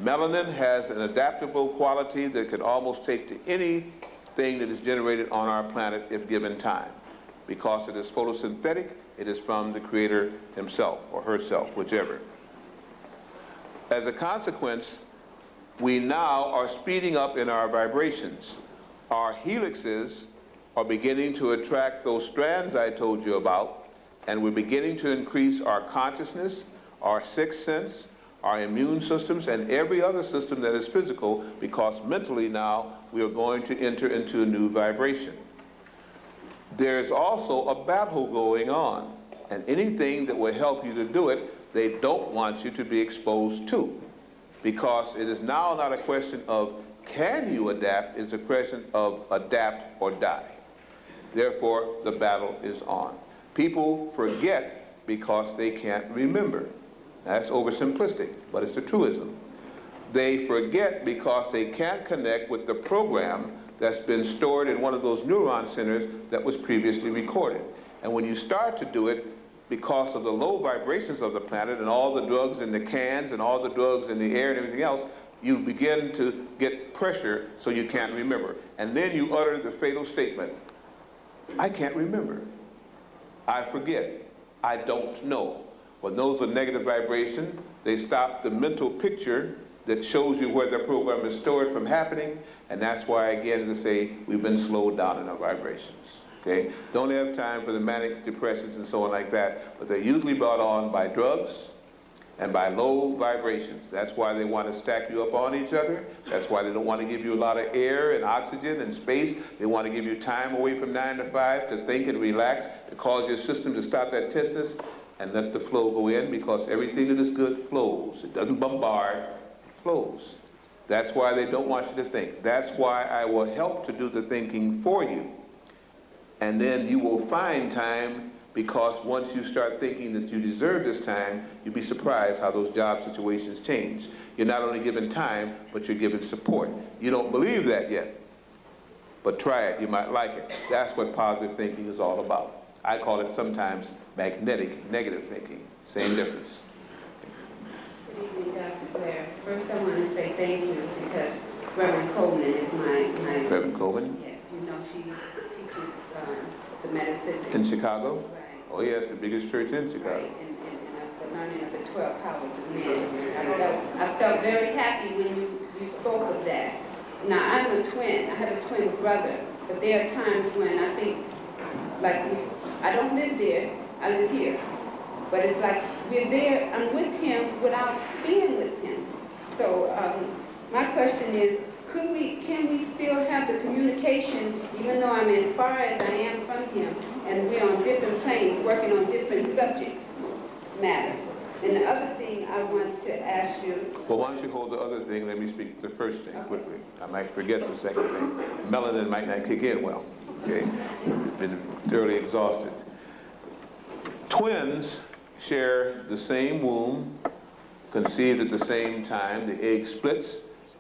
Melanin has an adaptable quality that can almost take to anything that is generated on our planet if given time. Because it is photosynthetic, it is from the Creator himself or herself, whichever. As a consequence, we now are speeding up in our vibrations. Our helixes are beginning to attract those strands I told you about, and we're beginning to increase our consciousness, our sixth sense, our immune systems, and every other system that is physical, because mentally now we are going to enter into a new vibration. There's also a battle going on, and anything that will help you to do it, they don't want you to be exposed to, because it is now not a question of can you adapt, it's a question of adapt or die. Therefore, the battle is on. People forget because they can't remember. That's oversimplistic, but it's a truism. They forget because they can't connect with the program that's been stored in one of those neuron centers that was previously recorded. And when you start to do it, because of the low vibrations of the planet and all the drugs in the cans and all the drugs in the air and everything else, you begin to get pressure so you can't remember. And then you utter the fatal statement, I can't remember. I forget. I don't know. When those are negative vibrations, they stop the mental picture that shows you where the program is stored from happening, and that's why, again, as I say, we've been slowed down in our vibrations. Okay? Don't have time for the manic depressants and so on like that, but they're usually brought on by drugs and by low vibrations. That's why they want to stack you up on each other. That's why they don't want to give you a lot of air and oxygen and space. They want to give you time away from 9 to 5 to think and relax, to cause your system to stop that tenseness. and let the flow go in, because everything that is good flows. It doesn't bombard, it flows. That's why they don't want you to think. That's why I will help to do the thinking for you. And then you will find time, because once you start thinking that you deserve this time, you'll be surprised how those job situations change. You're not only given time, but you're given support. You don't believe that yet, but try it. You might like it. That's what positive thinking is all about. I call it sometimes magnetic negative thinking. Same difference. Good evening, Dr. Blair. First, I want to say thank you, because Reverend Coleman is my Reverend Coleman? Yes, you know, she teaches the metaphysics. In Chicago? Right. Oh yes, the biggest church in Chicago. Right, and the learning of the 12 powers of men. I felt very happy when you spoke of that. Now, I'm a twin. I have a twin brother, but there are times when I think, like, I don't live there, I live here. But it's like we're there, I'm with him without being with him. So my question is, can we still have the communication, even though I'm as far as I am from him, and we're on different planes, working on different subjects matter? And the other thing I want to ask you... Well, why don't you hold the other thing, let me speak the first thing quickly. I might forget the second thing. Melanin might not kick in well, okay? Been thoroughly exhausted. Twins share the same womb, conceived at the same time, the egg splits,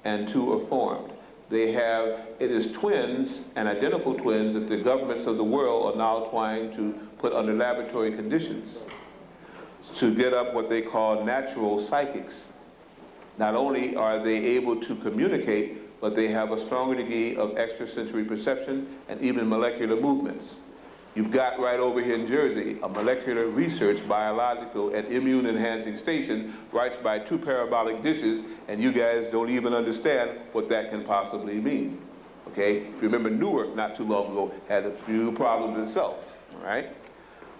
and two are formed. It is twins and identical twins that the governments of the world are now trying to put under laboratory conditions to get up what they call natural psychics. Not only are they able to communicate, but they have a stronger degree of extrasensory perception and even molecular movements. You've got right over here in Jersey a molecular research, biological, and immune-enhancing station right by two parabolic dishes, and you guys don't even understand what that can possibly mean. Okay? If you remember, Newark not too long ago had a few problems itself. All right?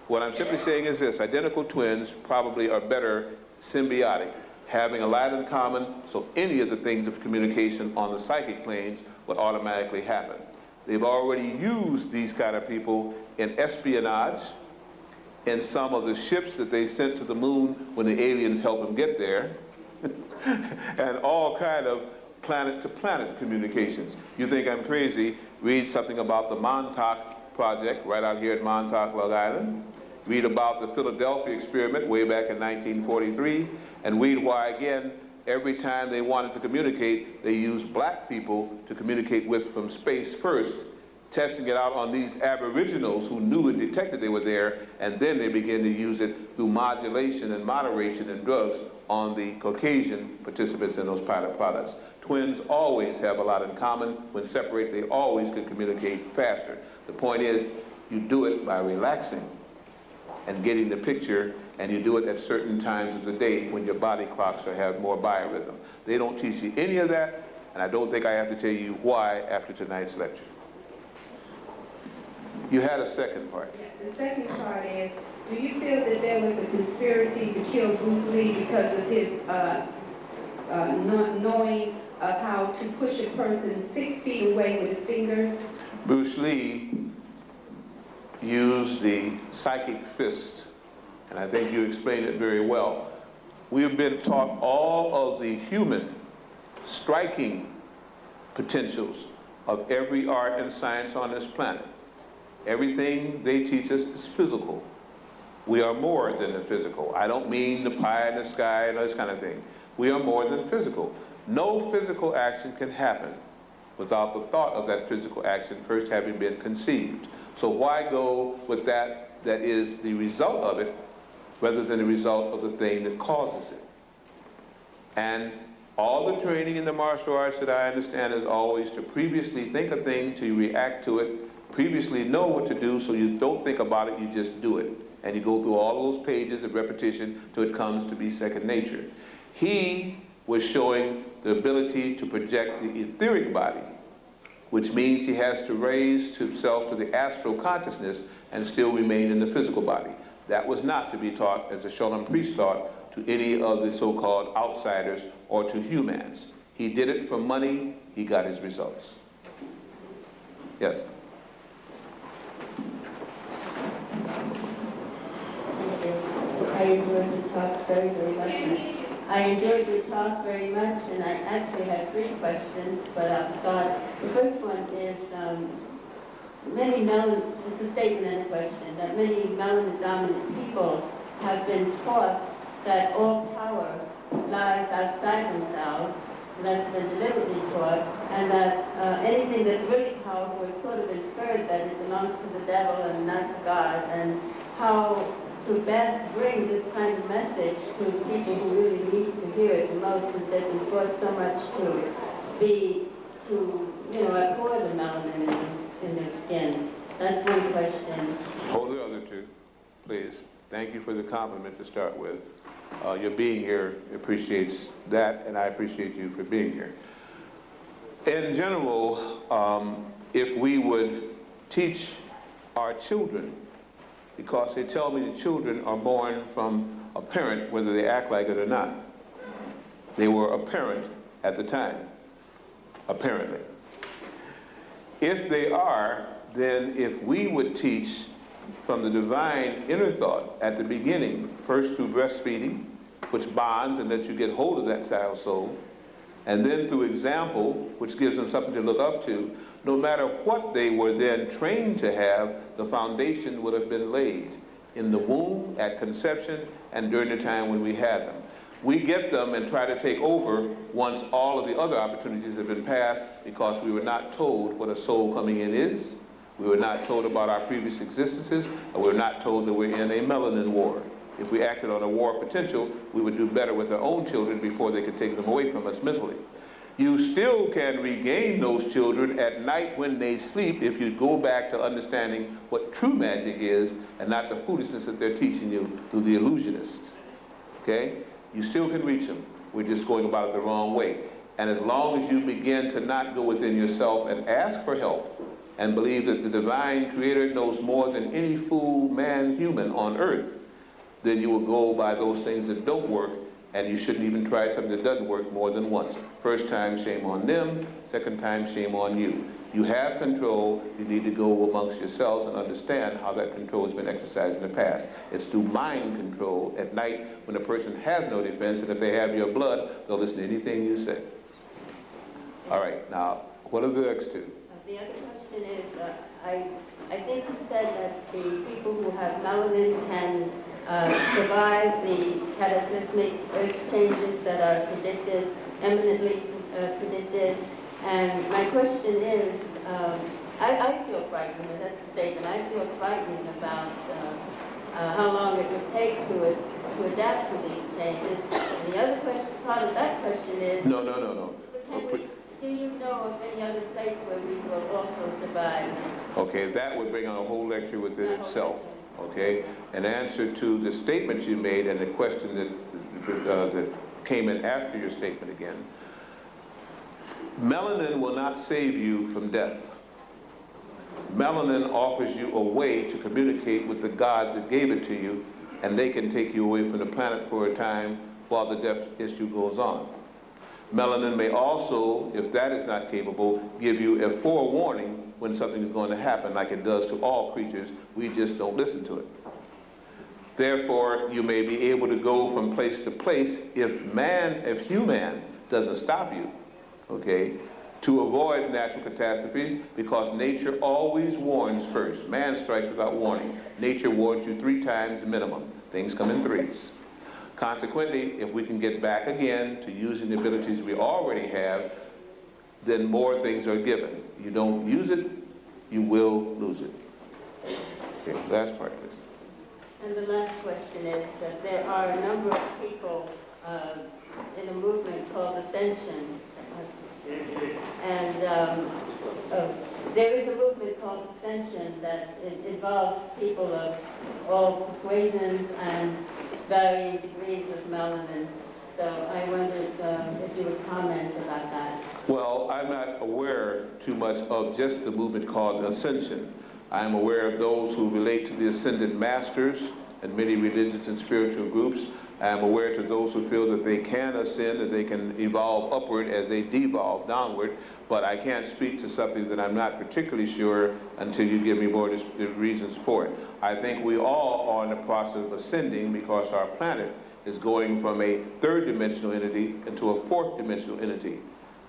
What I'm simply saying is this: identical twins probably are better symbiotic, having a lot in common, so any of the things of communication on the psychic planes would automatically happen. They've already used these kind of people in espionage, in some of the ships that they sent to the moon when the aliens helped them get there, and all kind of planet-to-planet communications. You think I'm crazy? Read something about the Montauk Project right out here at Montauk, Long Island. Read about the Philadelphia experiment way back in 1943, and read why, again, every time they wanted to communicate, they used black people to communicate with from space first, testing it out on these aboriginals who knew and detected they were there, and then they began to use it through modulation and moderation and drugs on the Caucasian participants in those pilot products. Twins always have a lot in common. When separated, they always can communicate faster. The point is, you do it by relaxing and getting the picture, and you do it at certain times of the day when your body clocks have more biorhythm. They don't teach you any of that, and I don't think I have to tell you why after tonight's lecture. You had a second part. Yes, the second part is, do you feel that there was a conspiracy to kill Bruce Lee because of his not knowing how to push a person 6 feet away with his fingers? Bruce Lee used the psychic fist, and I think you explained it very well. We have been taught all of the human striking potentials of every art and science on this planet. Everything they teach us is physical. We are more than the physical. I don't mean the pie in the sky and this kind of thing. We are more than physical. No physical action can happen without the thought of that physical action first having been conceived. So why go with that is the result of it rather than the result of the thing that causes it? And all the training in the martial arts that I understand is always to previously think a thing, to react to it, previously know what to do, so you don't think about it, you just do it. And you go through all those pages of repetition till it comes to be second nature. He was showing the ability to project the etheric body, which means he has to raise himself to the astral consciousness and still remain in the physical body. That was not to be taught, as the Sholem priest taught, to any of the so-called outsiders or to humans. He did it for money, he got his results. Yes? enjoyed the talk very, very much. I enjoyed your talk very much, and I actually have 3 questions, but I'll start. The first one is, it's a statement and a question, that many melanin-dominant people have been taught that all power lies outside themselves, and that's been deliberately taught, and that anything that's really powerful is sort of inferred that it belongs to the devil and not to God, and how to best bring this kind of message to people who really need to hear it the most, since they've been taught so much to abhor the melanin in their skin. That's one question. Hold the other 2, please. Thank you for the compliment to start with. Your being here appreciates that, and I appreciate you for being here. In general, if we would teach our children, because they tell me the children are born from a parent, whether they act like it or not. They were a parent at the time, apparently. If they are, then if we would teach from the divine inner thought at the beginning, first through breastfeeding, which bonds and lets you get hold of that child's soul, and then through example, which gives them something to look up to, no matter what they were then trained to have, the foundation would have been laid in the womb, at conception, and during the time when we had them. We get them and try to take over once all of the other opportunities have been passed, because we were not told what a soul coming in is. We were not told about our previous existences, and we were not told that we're in a melanin war. If we acted on a war potential, we would do better with our own children before they could take them away from us mentally. You still can regain those children at night when they sleep if you go back to understanding what true magic is and not the foolishness that they're teaching you through the illusionists. Okay? You still can reach them. We're just going about it the wrong way. And as long as you begin to not go within yourself and ask for help and believe that the divine creator knows more than any fool, man, human on earth, then you will go by those things that don't work, and you shouldn't even try something that doesn't work more than once. First time, shame on them. Second time, shame on you. You have control. You need to go amongst yourselves and understand how that control has been exercised in the past. It's through mind control at night when a person has no defense, and if they have your blood, they'll listen to anything you say. All right, now, what are the next 2? The other question is, I think you said that the people who have melanin can survive the cataclysmic earth changes that are predicted, eminently predicted. And my question is, I feel frightened, and that's the statement, I feel frightened about how long it would take to adapt to these changes. And the other question, part of that question is... No. Do you know of any other place where we will also survive? Okay, that would bring on a whole lecture within itself. Okay, in answer to the statement you made and the question that came in after your statement again, melanin will not save you from death. Melanin offers you a way to communicate with the gods that gave it to you, and they can take you away from the planet for a time while the death issue goes on. Melanin may also, if that is not capable, give you a forewarning when something is going to happen, like it does to all creatures. We just don't listen to it. Therefore, you may be able to go from place to place if human doesn't stop you, okay, to avoid natural catastrophes, because nature always warns first. Man strikes without warning. Nature warns you 3 times minimum. Things come in 3s. Consequently, if we can get back again to using the abilities we already have, then more things are given. You don't use it, you will lose it. Okay, last part, please. And the last question is that there are a number of people in a movement called Ascension. And there is a movement called Ascension that involves people of all persuasions and varying degrees of melanin. So I wondered if you would comment about that. Well, I'm not aware too much of just the movement called Ascension. I'm aware of those who relate to the Ascended Masters and many religious and spiritual groups. I'm aware to those who feel that they can ascend, that they can evolve upward as they devolve downward, but I can't speak to something that I'm not particularly sure until you give me more reasons for it. I think we all are in the process of ascending because our planet is going from a third dimensional entity into a fourth dimensional entity,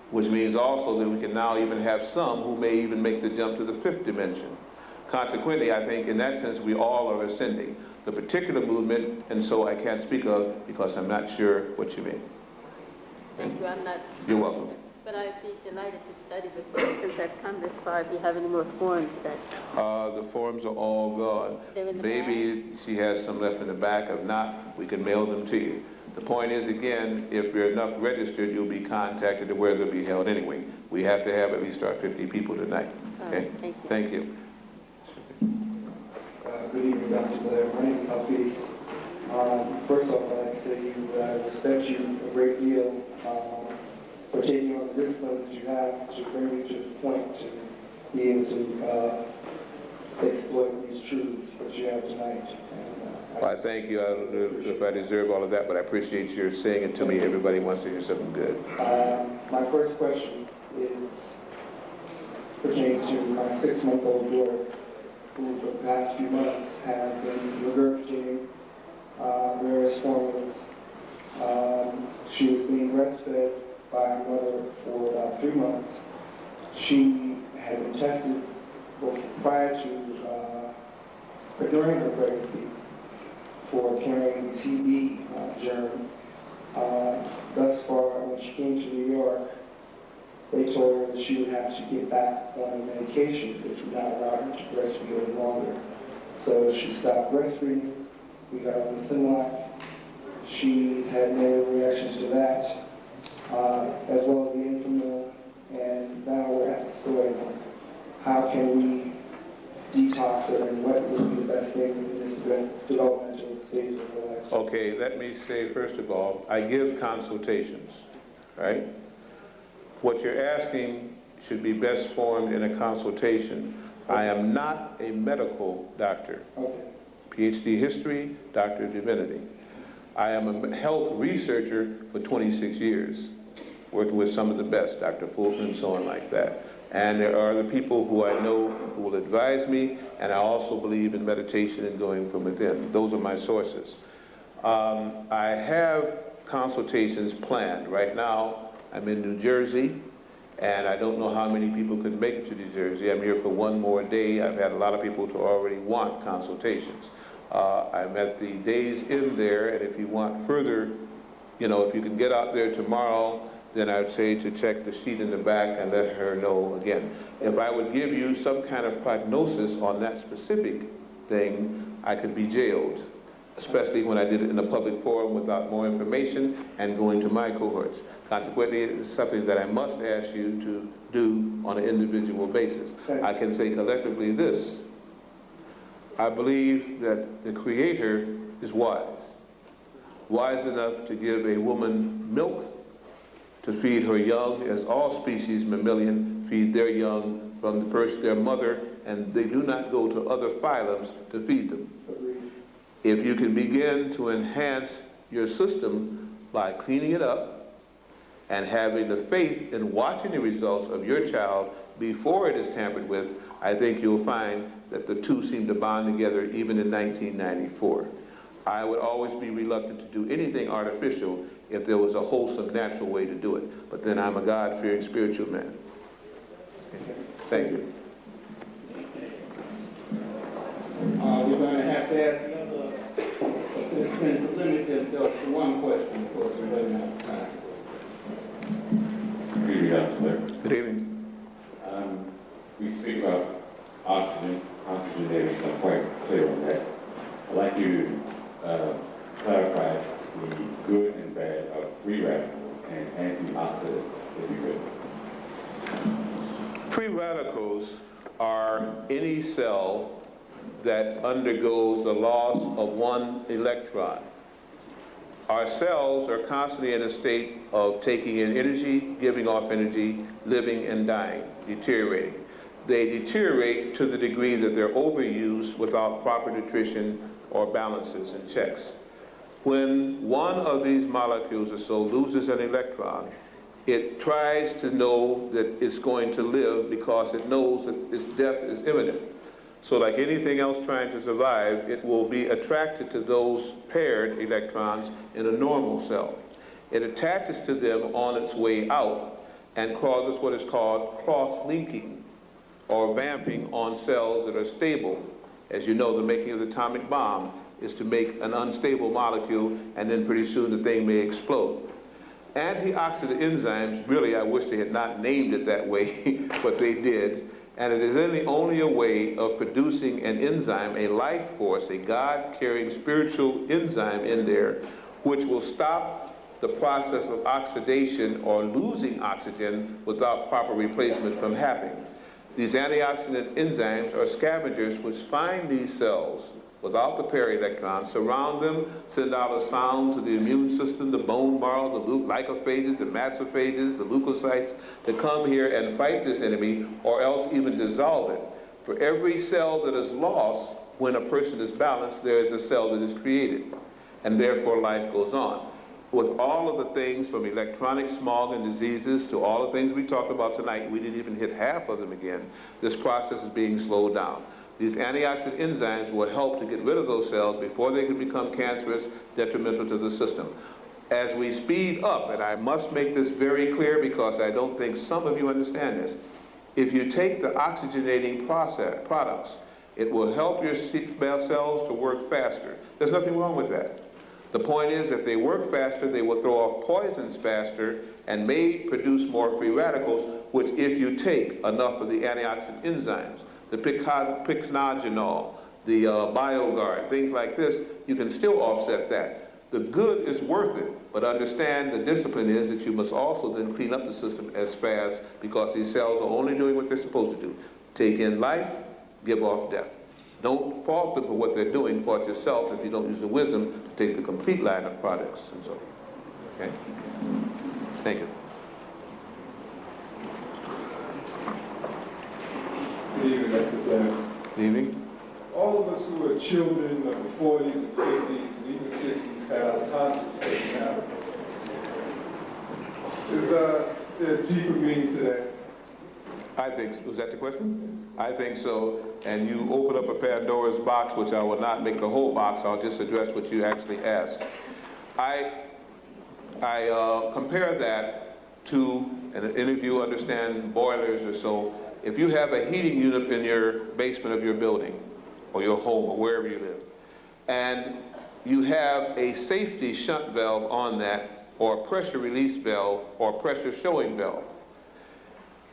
which means also that we can now even have some who may even make the jump to the fifth dimension. Consequently, I think in that sense we all are ascending. The particular movement, and so I can't speak of because I'm not sure what you mean. Thank you. I'm not. You're welcome. But I'd be delighted to study with you since I've come this far. If you have any more forms that... The forms are all gone. They're in the Maybe she has some left in the back. If not, we can mail them to you. The point is, again, if you're enough registered, you'll be contacted to where they'll be held anyway. We have to have at least our 50 people tonight. Okay? Thank you. Thank you. Good evening, Dr. Blair. My name is Hafiz. First off, I'd like to say I respect you a great deal for taking on the disciplines that you have to bring me to this point to be able to exploit these truths that you have tonight. And, Well, I thank you. I don't know if I deserve all of that, but I appreciate your saying it to me. Everybody wants to hear something good. my first question pertains to my 6-month-old daughter, who for the past few months has been regurgitating various formulas. She was being breastfed by her mother for about 3 months. She had been tested prior to or during her pregnancy for carrying the TB germ. Thus far, when she came to New York, they told her that she would have to get back on medication, which would not allow her to breastfeed any longer. So she stopped breastfeeding. We got on the Similac. She's had negative reactions to that, as well as the Infamil, and now we're at the soy. How can we detox her, and what would be the best thing in this developmental stage of her life? Okay, let me say first of all, I give consultations, right? What you're asking should be best formed in a consultation. I am not a medical doctor. Okay. PhD history, Doctor of Divinity. I am a health researcher for 26 years, working with some of the best, Dr. Fulton and so on like that. And there are the people who I know who will advise me, and I also believe in meditation and going from within. Those are my sources. I have consultations planned. Right now, I'm in New Jersey, and I don't know how many people could make it to New Jersey. I'm here for one more day. I've had a lot of people to already want consultations. I'm at the days in there, and if you want further, if you can get out there tomorrow, then I'd say to check the sheet in the back and let her know again. If I would give you some kind of prognosis on that specific thing, I could be jailed, especially when I did it in a public forum without more information and going to my cohorts. Consequently, it's something that I must ask you to do on an individual basis. I can say collectively this: I believe that the Creator is wise enough to give a woman milk to feed her young, as all species mammalian feed their young from their mother, and they do not go to other phylums to feed them. If you can begin to enhance your system by cleaning it up and having the faith in watching the results of your child before it is tampered with, I think you'll find that the two seem to bond together even in 1994. I would always be reluctant to do anything artificial if there was a wholesome, natural way to do it. But then I'm a God-fearing spiritual man. Thank you. We're going to have to ask the other participants to limit themselves to one question, of course, we're running out of time. Good evening, Dr. Blair. Good evening. We speak about oxygen. Oxygenators are quite clear on that. I'd like you to clarify the good and bad of free radicals and antioxidants, if you could. Free radicals are any cell that undergoes the loss of one electron. Our cells are constantly in a state of taking in energy, giving off energy, living and dying, deteriorating. They deteriorate to the degree that they're overused without proper nutrition or balances and checks. When one of these molecules or so loses an electron, it tries to know that it's going to live because it knows that its death is imminent. So like anything else trying to survive, it will be attracted to those paired electrons in a normal cell. It attaches to them on its way out and causes what is called cross-linking or vamping on cells that are stable. As you know, the making of the atomic bomb is to make an unstable molecule, and then pretty soon the thing may explode. Antioxidant enzymes, really, I wish they had not named it that way, but they did. And it is only a way of producing an enzyme, a life force, a God-carrying spiritual enzyme in there, which will stop the process of oxidation or losing oxygen without proper replacement from happening. These antioxidant enzymes are scavengers which find these cells without the pair electrons, surround them, send out a sound to the immune system, the bone marrow, the glycophages, the macrophages, the leukocytes, to come here and fight this enemy or else even dissolve it. For every cell that is lost when a person is balanced, there is a cell that is created, and therefore life goes on. With all of the things from electronic smog and diseases to all the things we talked about tonight, we didn't even hit half of them again, this process is being slowed down. These antioxidant enzymes will help to get rid of those cells before they can become cancerous, detrimental to the system. As we speed up, and I must make this very clear because I don't think some of you understand this, if you take the oxygenating products, it will help your cells to work faster. There's nothing wrong with that. The point is, if they work faster, they will throw off poisons faster and may produce more free radicals, which if you take enough of the antioxidant enzymes, the pycnogenol, the BioGuard, things like this, you can still offset that. The good is worth it, but understand the discipline is that you must also then clean up the system as fast because these cells are only doing what they're supposed to do. Take in life, give off death. Don't fault them for what they're doing, fault yourself if you don't use the wisdom to take the complete line of products and so on. Okay? Thank you. Good evening, Dr. Blair. Good evening. All of us who are children of the 40s and 50s and even 60s had our tonsils taken out. Is there a deeper meaning to that? I think, was that the question? I think so, and you open up a Pandora's box, which I will not make the whole box, I'll just address what you actually asked. I compare that to, and any of you understand boilers or so, if you have a heating unit in your basement of your building, or your home, or wherever you live, and you have a safety shunt valve on that, or a pressure release valve, or a pressure showing valve.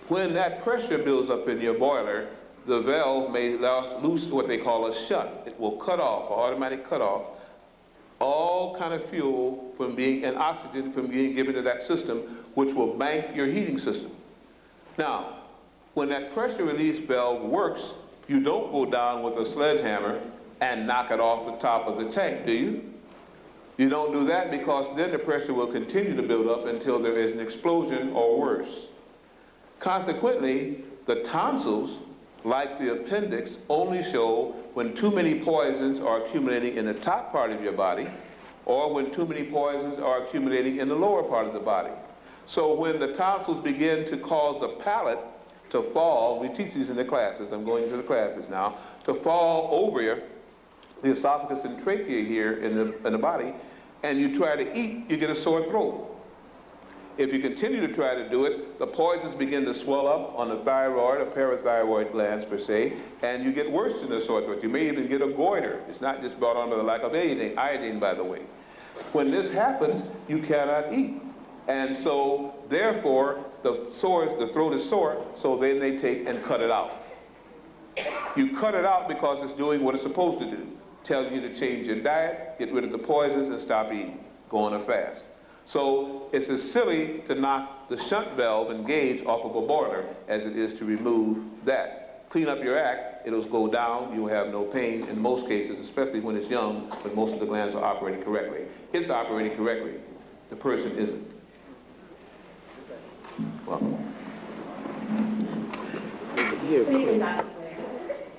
When that pressure builds up in your boiler, the valve may loose what they call a shunt. It will cut off, or automatic cut off, all kind of fuel from being, and oxygen from being given to that system, which will bank your heating system. Now, when that pressure release valve works, you don't go down with a sledgehammer and knock it off the top of the tank, do you? You don't do that because then the pressure will continue to build up until there is an explosion or worse. Consequently, the tonsils, like the appendix, only show when too many poisons are accumulating in the top part of your body or when too many poisons are accumulating in the lower part of the body. So when the tonsils begin to cause the palate to fall, we teach these in the classes, I'm going into the classes now, to fall over the esophagus and trachea here in the body, and you try to eat, you get a sore throat. If you continue to try to do it, the poisons begin to swell up on the thyroid or parathyroid glands per se, and you get worse than the sore throat. You may even get a goiter. It's not just brought on by the lack of iodine, by the way. When this happens, you cannot eat. And so, therefore, the throat is sore, so then they take and cut it out. You cut it out because it's doing what it's supposed to do. Tells you to change your diet, get rid of the poisons, and stop eating. Go on a fast. So it's as silly to knock the shunt valve and gauge off of a boiler as it is to remove that. Clean up your act, it'll go down, you'll have no pain in most cases, especially when it's young, when most of the glands are operating correctly. It's operating correctly. The person isn't. Welcome. Good evening, Dr. Blair.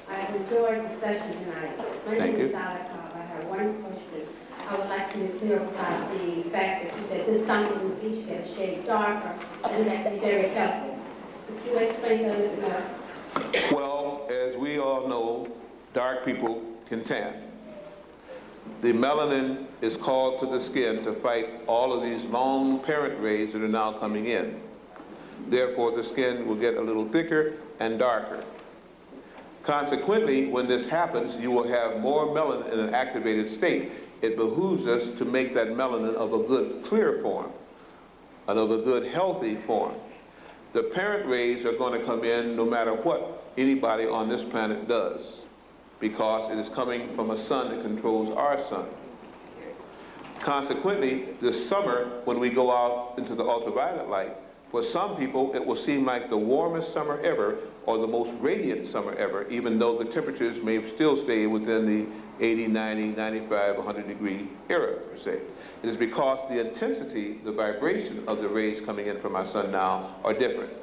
I have enjoyed the session tonight. My Thank name you. is Dr. I have one question. I would like to clear up about the fact that you said this summer in the beach get a shade darker, and that can be very helpful. Could you explain that a little bit more? Well, as we all know, dark people can tan. The melanin is called to the skin to fight all of these long parent rays that are now coming in. Therefore, the skin will get a little thicker and darker. Consequently, when this happens, you will have more melanin in an activated state. It behooves us to make that melanin of a good clear form and of a good healthy form. The parent rays are going to come in no matter what anybody on this planet does, because it is coming from a sun that controls our sun. Consequently, this summer, when we go out into the ultraviolet light, for some people, it will seem like the warmest summer ever or the most radiant summer ever, even though the temperatures may still stay within the 80, 90, 95, 100 degree era, per se. It is because the intensity, the vibration of the rays coming in from our sun now are different.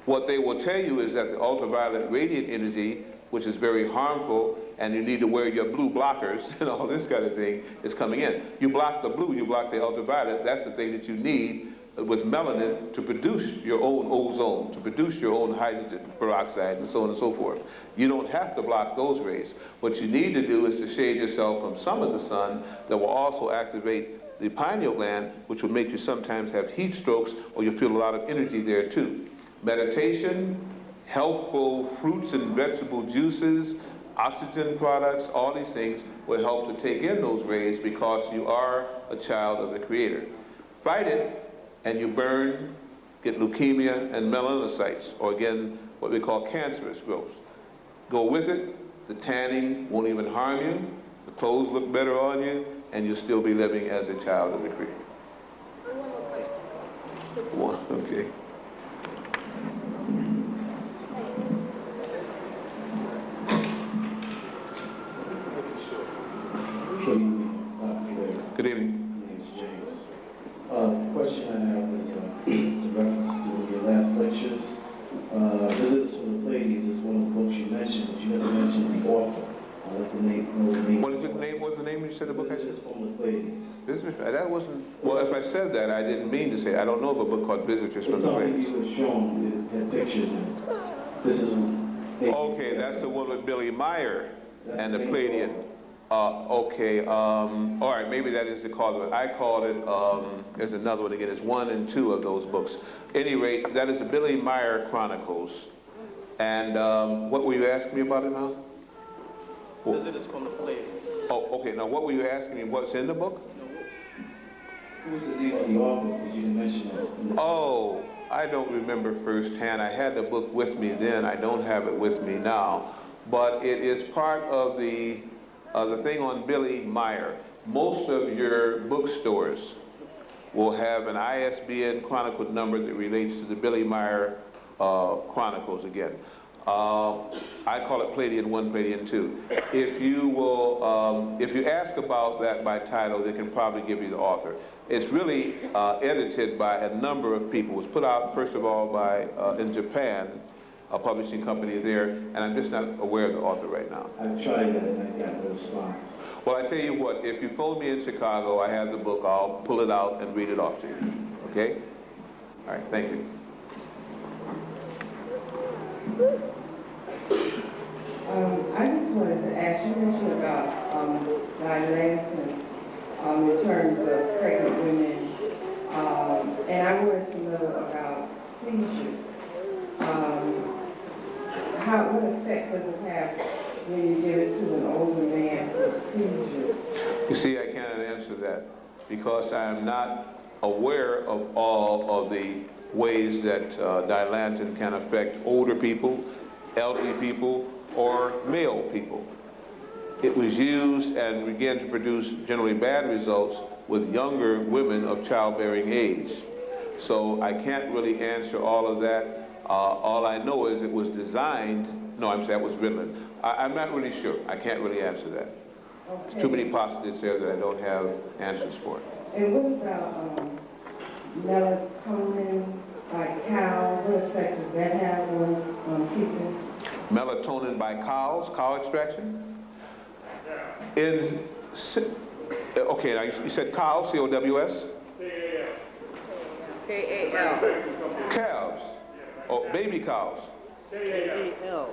What they will tell you is that the ultraviolet radiant energy, which is very harmful, and you need to wear your blue blockers and all this kind of thing, is coming in. You block the blue, you block the ultraviolet, that's the thing that you need with melanin to produce your own ozone, to produce your own hydrogen peroxide, and so on and so forth. You don't have to block those rays. What you need to do is to shade yourself from some of the sun that will also activate the pineal gland, which will make you sometimes have heat strokes, or you feel a lot of energy there too. Meditation, healthful fruits and vegetable juices, oxygen products, all these things will help to take in those rays, because you are a child of the Creator. Fight it, and you burn, get leukemia and melanocytes, or again, what we call cancerous growth. Go with it, the tanning won't even harm you, the clothes look better on you, and you'll still be living as a child of the Creator. One, okay. Good evening. The question I have is in reference to your last lectures. Visitors from the Pleiades is one of the books you mentioned, but you never mentioned the author. I'd like to know the name. What is the name? What's the name you said the book I said? Visitors from the Pleiades. Visitors? That wasn't. Well, if I said that, I didn't mean to say. I don't know of a book called Visitors from the Pleiades. It's something you were shown. It had pictures in it. This is. Okay, that's the one with Billy Meyer and the Pleiadian. Okay, all right, maybe that is the call of it. I called it, there's another one again, it's 1 and 2 of those books. At any rate, that is the Billy Meyer Chronicles. And what were you asking me about it now? Visitors from the Pleiades. Oh, okay, now what were you asking me, what's in the book? Who's the name of the author, because you didn't mention it. Oh, I don't remember firsthand. I had the book with me then, I don't have it with me now. But it is part of the thing on Billy Meyer. Most of your bookstores will have an ISBN chronicle number that relates to the Billy Meyer Chronicles again. I call it Pleiadian 1, Pleiadian 2. If you ask about that by title, they can probably give you the author. It's really edited by a number of people. It was put out, first of all, by in Japan, a publishing company there, and I'm just not aware of the author right now. I've tried that and I got those slides. Well, I tell you what, if you phone me in Chicago, I have the book, I'll pull it out and read it off to you, okay? All right, thank you. I just wanted to ask, you mentioned about dilatation in terms of pregnant women, and I wanted to know about seizures. What effect does it have when you give it to an older man for seizures? You see, I cannot answer that because I am not aware of all of the ways that dilantin can affect older people, elderly people, or male people. It was used and began to produce generally bad results with younger women of childbearing age. So I can't really answer all of that. All I know is it was designed, that was Ritalin. I'm not really sure. I can't really answer that. Okay. There's too many positives there that I don't have answers for. And what about melatonin by cow? What effect does that have on people? Melatonin by cows, cow extraction? Okay, now you said cows, C-O-W-S? K-A-L. Calves. Oh, baby cows. K-A-L.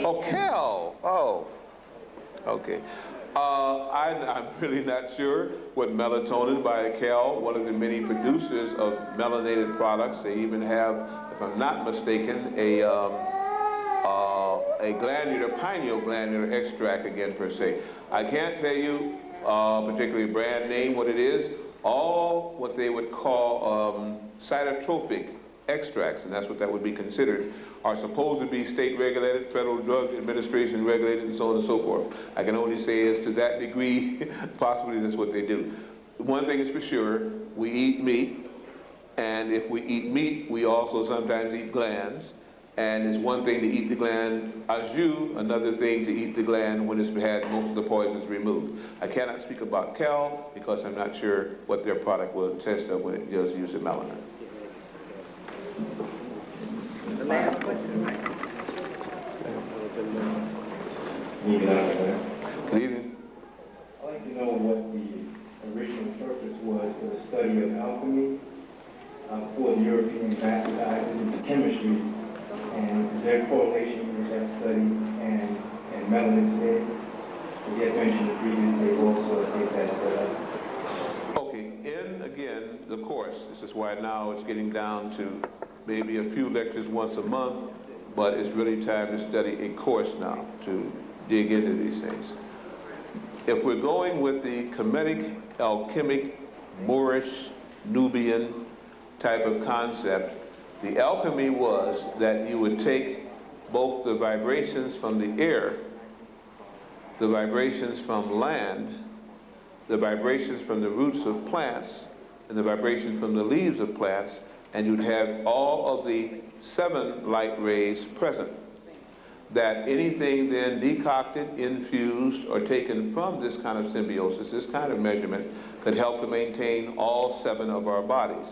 Oh, Cal. Oh, okay. I'm really not sure what melatonin by Cal, one of the many producers of melanated products. They even have, if I'm not mistaken, a glandular, pineal glandular extract again per se. I can't tell you particularly brand name what it is. All what they would call cytotropic extracts, and that's what that would be considered, are supposed to be state regulated, Federal Drug Administration regulated, and so on and so forth. I can only say as to that degree, possibly that's what they do. One thing is for sure, we eat meat, and if we eat meat, we also sometimes eat glands. And it's one thing to eat the gland au jus, another thing to eat the gland when it's had most of the poisons removed. I cannot speak about Cal because I'm not sure what their product will consist of when it does use the melanin. The last question. Good evening. I'd like to know what the original purpose was for the study of alchemy for the European baptized into chemistry, and is there a correlation with that study and melanin today? You had mentioned the previous day also, I think that Okay, in again the course, this is why now it's getting down to maybe a few lectures once a month, but it's really time to study a course now to dig into these things. If we're going with the Kemetic, alchemic, Moorish, Nubian type of concept, the alchemy was that you would take both the vibrations from the air, the vibrations from land, the vibrations from the roots of plants, and the vibrations from the leaves of plants, and you'd have all of the 7 light rays present. That anything then decocted, infused, or taken from this kind of symbiosis, this kind of measurement, could help to maintain all 7 of our bodies.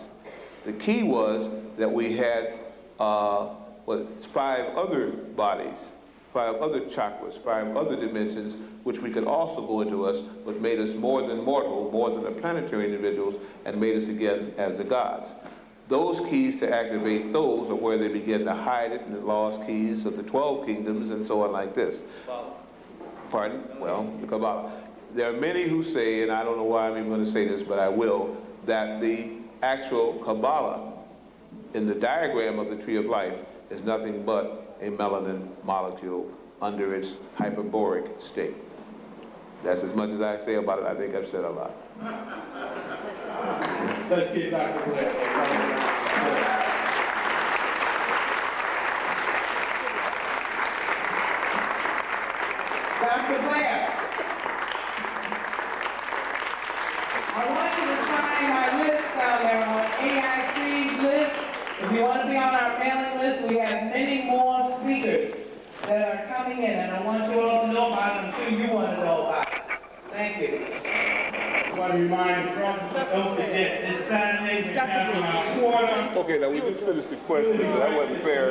The key was that we had 5 other bodies, 5 other chakras, 5 other dimensions, which we could also go into us, which made us more than mortal, more than the planetary individuals, and made us again as the gods. Those keys to activate those are where they begin to hide it in the lost keys of the 12 kingdoms and so on like this. Pardon? Well, the Kabbalah. There are many who say, and I don't know why I'm even going to say this, but I will, that the actual Kabbalah in the diagram of the tree of life is nothing but a melanin molecule under its hyperboric state. That's as much as I say about it. I think I've said a lot. Let's get Dr. Blair. Dr. Blair, I want you to find my list down there on AIC's list. If you want to be on our mailing list, we have many more speakers that are coming in, and I want you all to know about them too. You want to know about it. Thank you. I want to remind the don't forget this Saturday, we're having our quarter. Okay, now we just finished the question. That wasn't fair.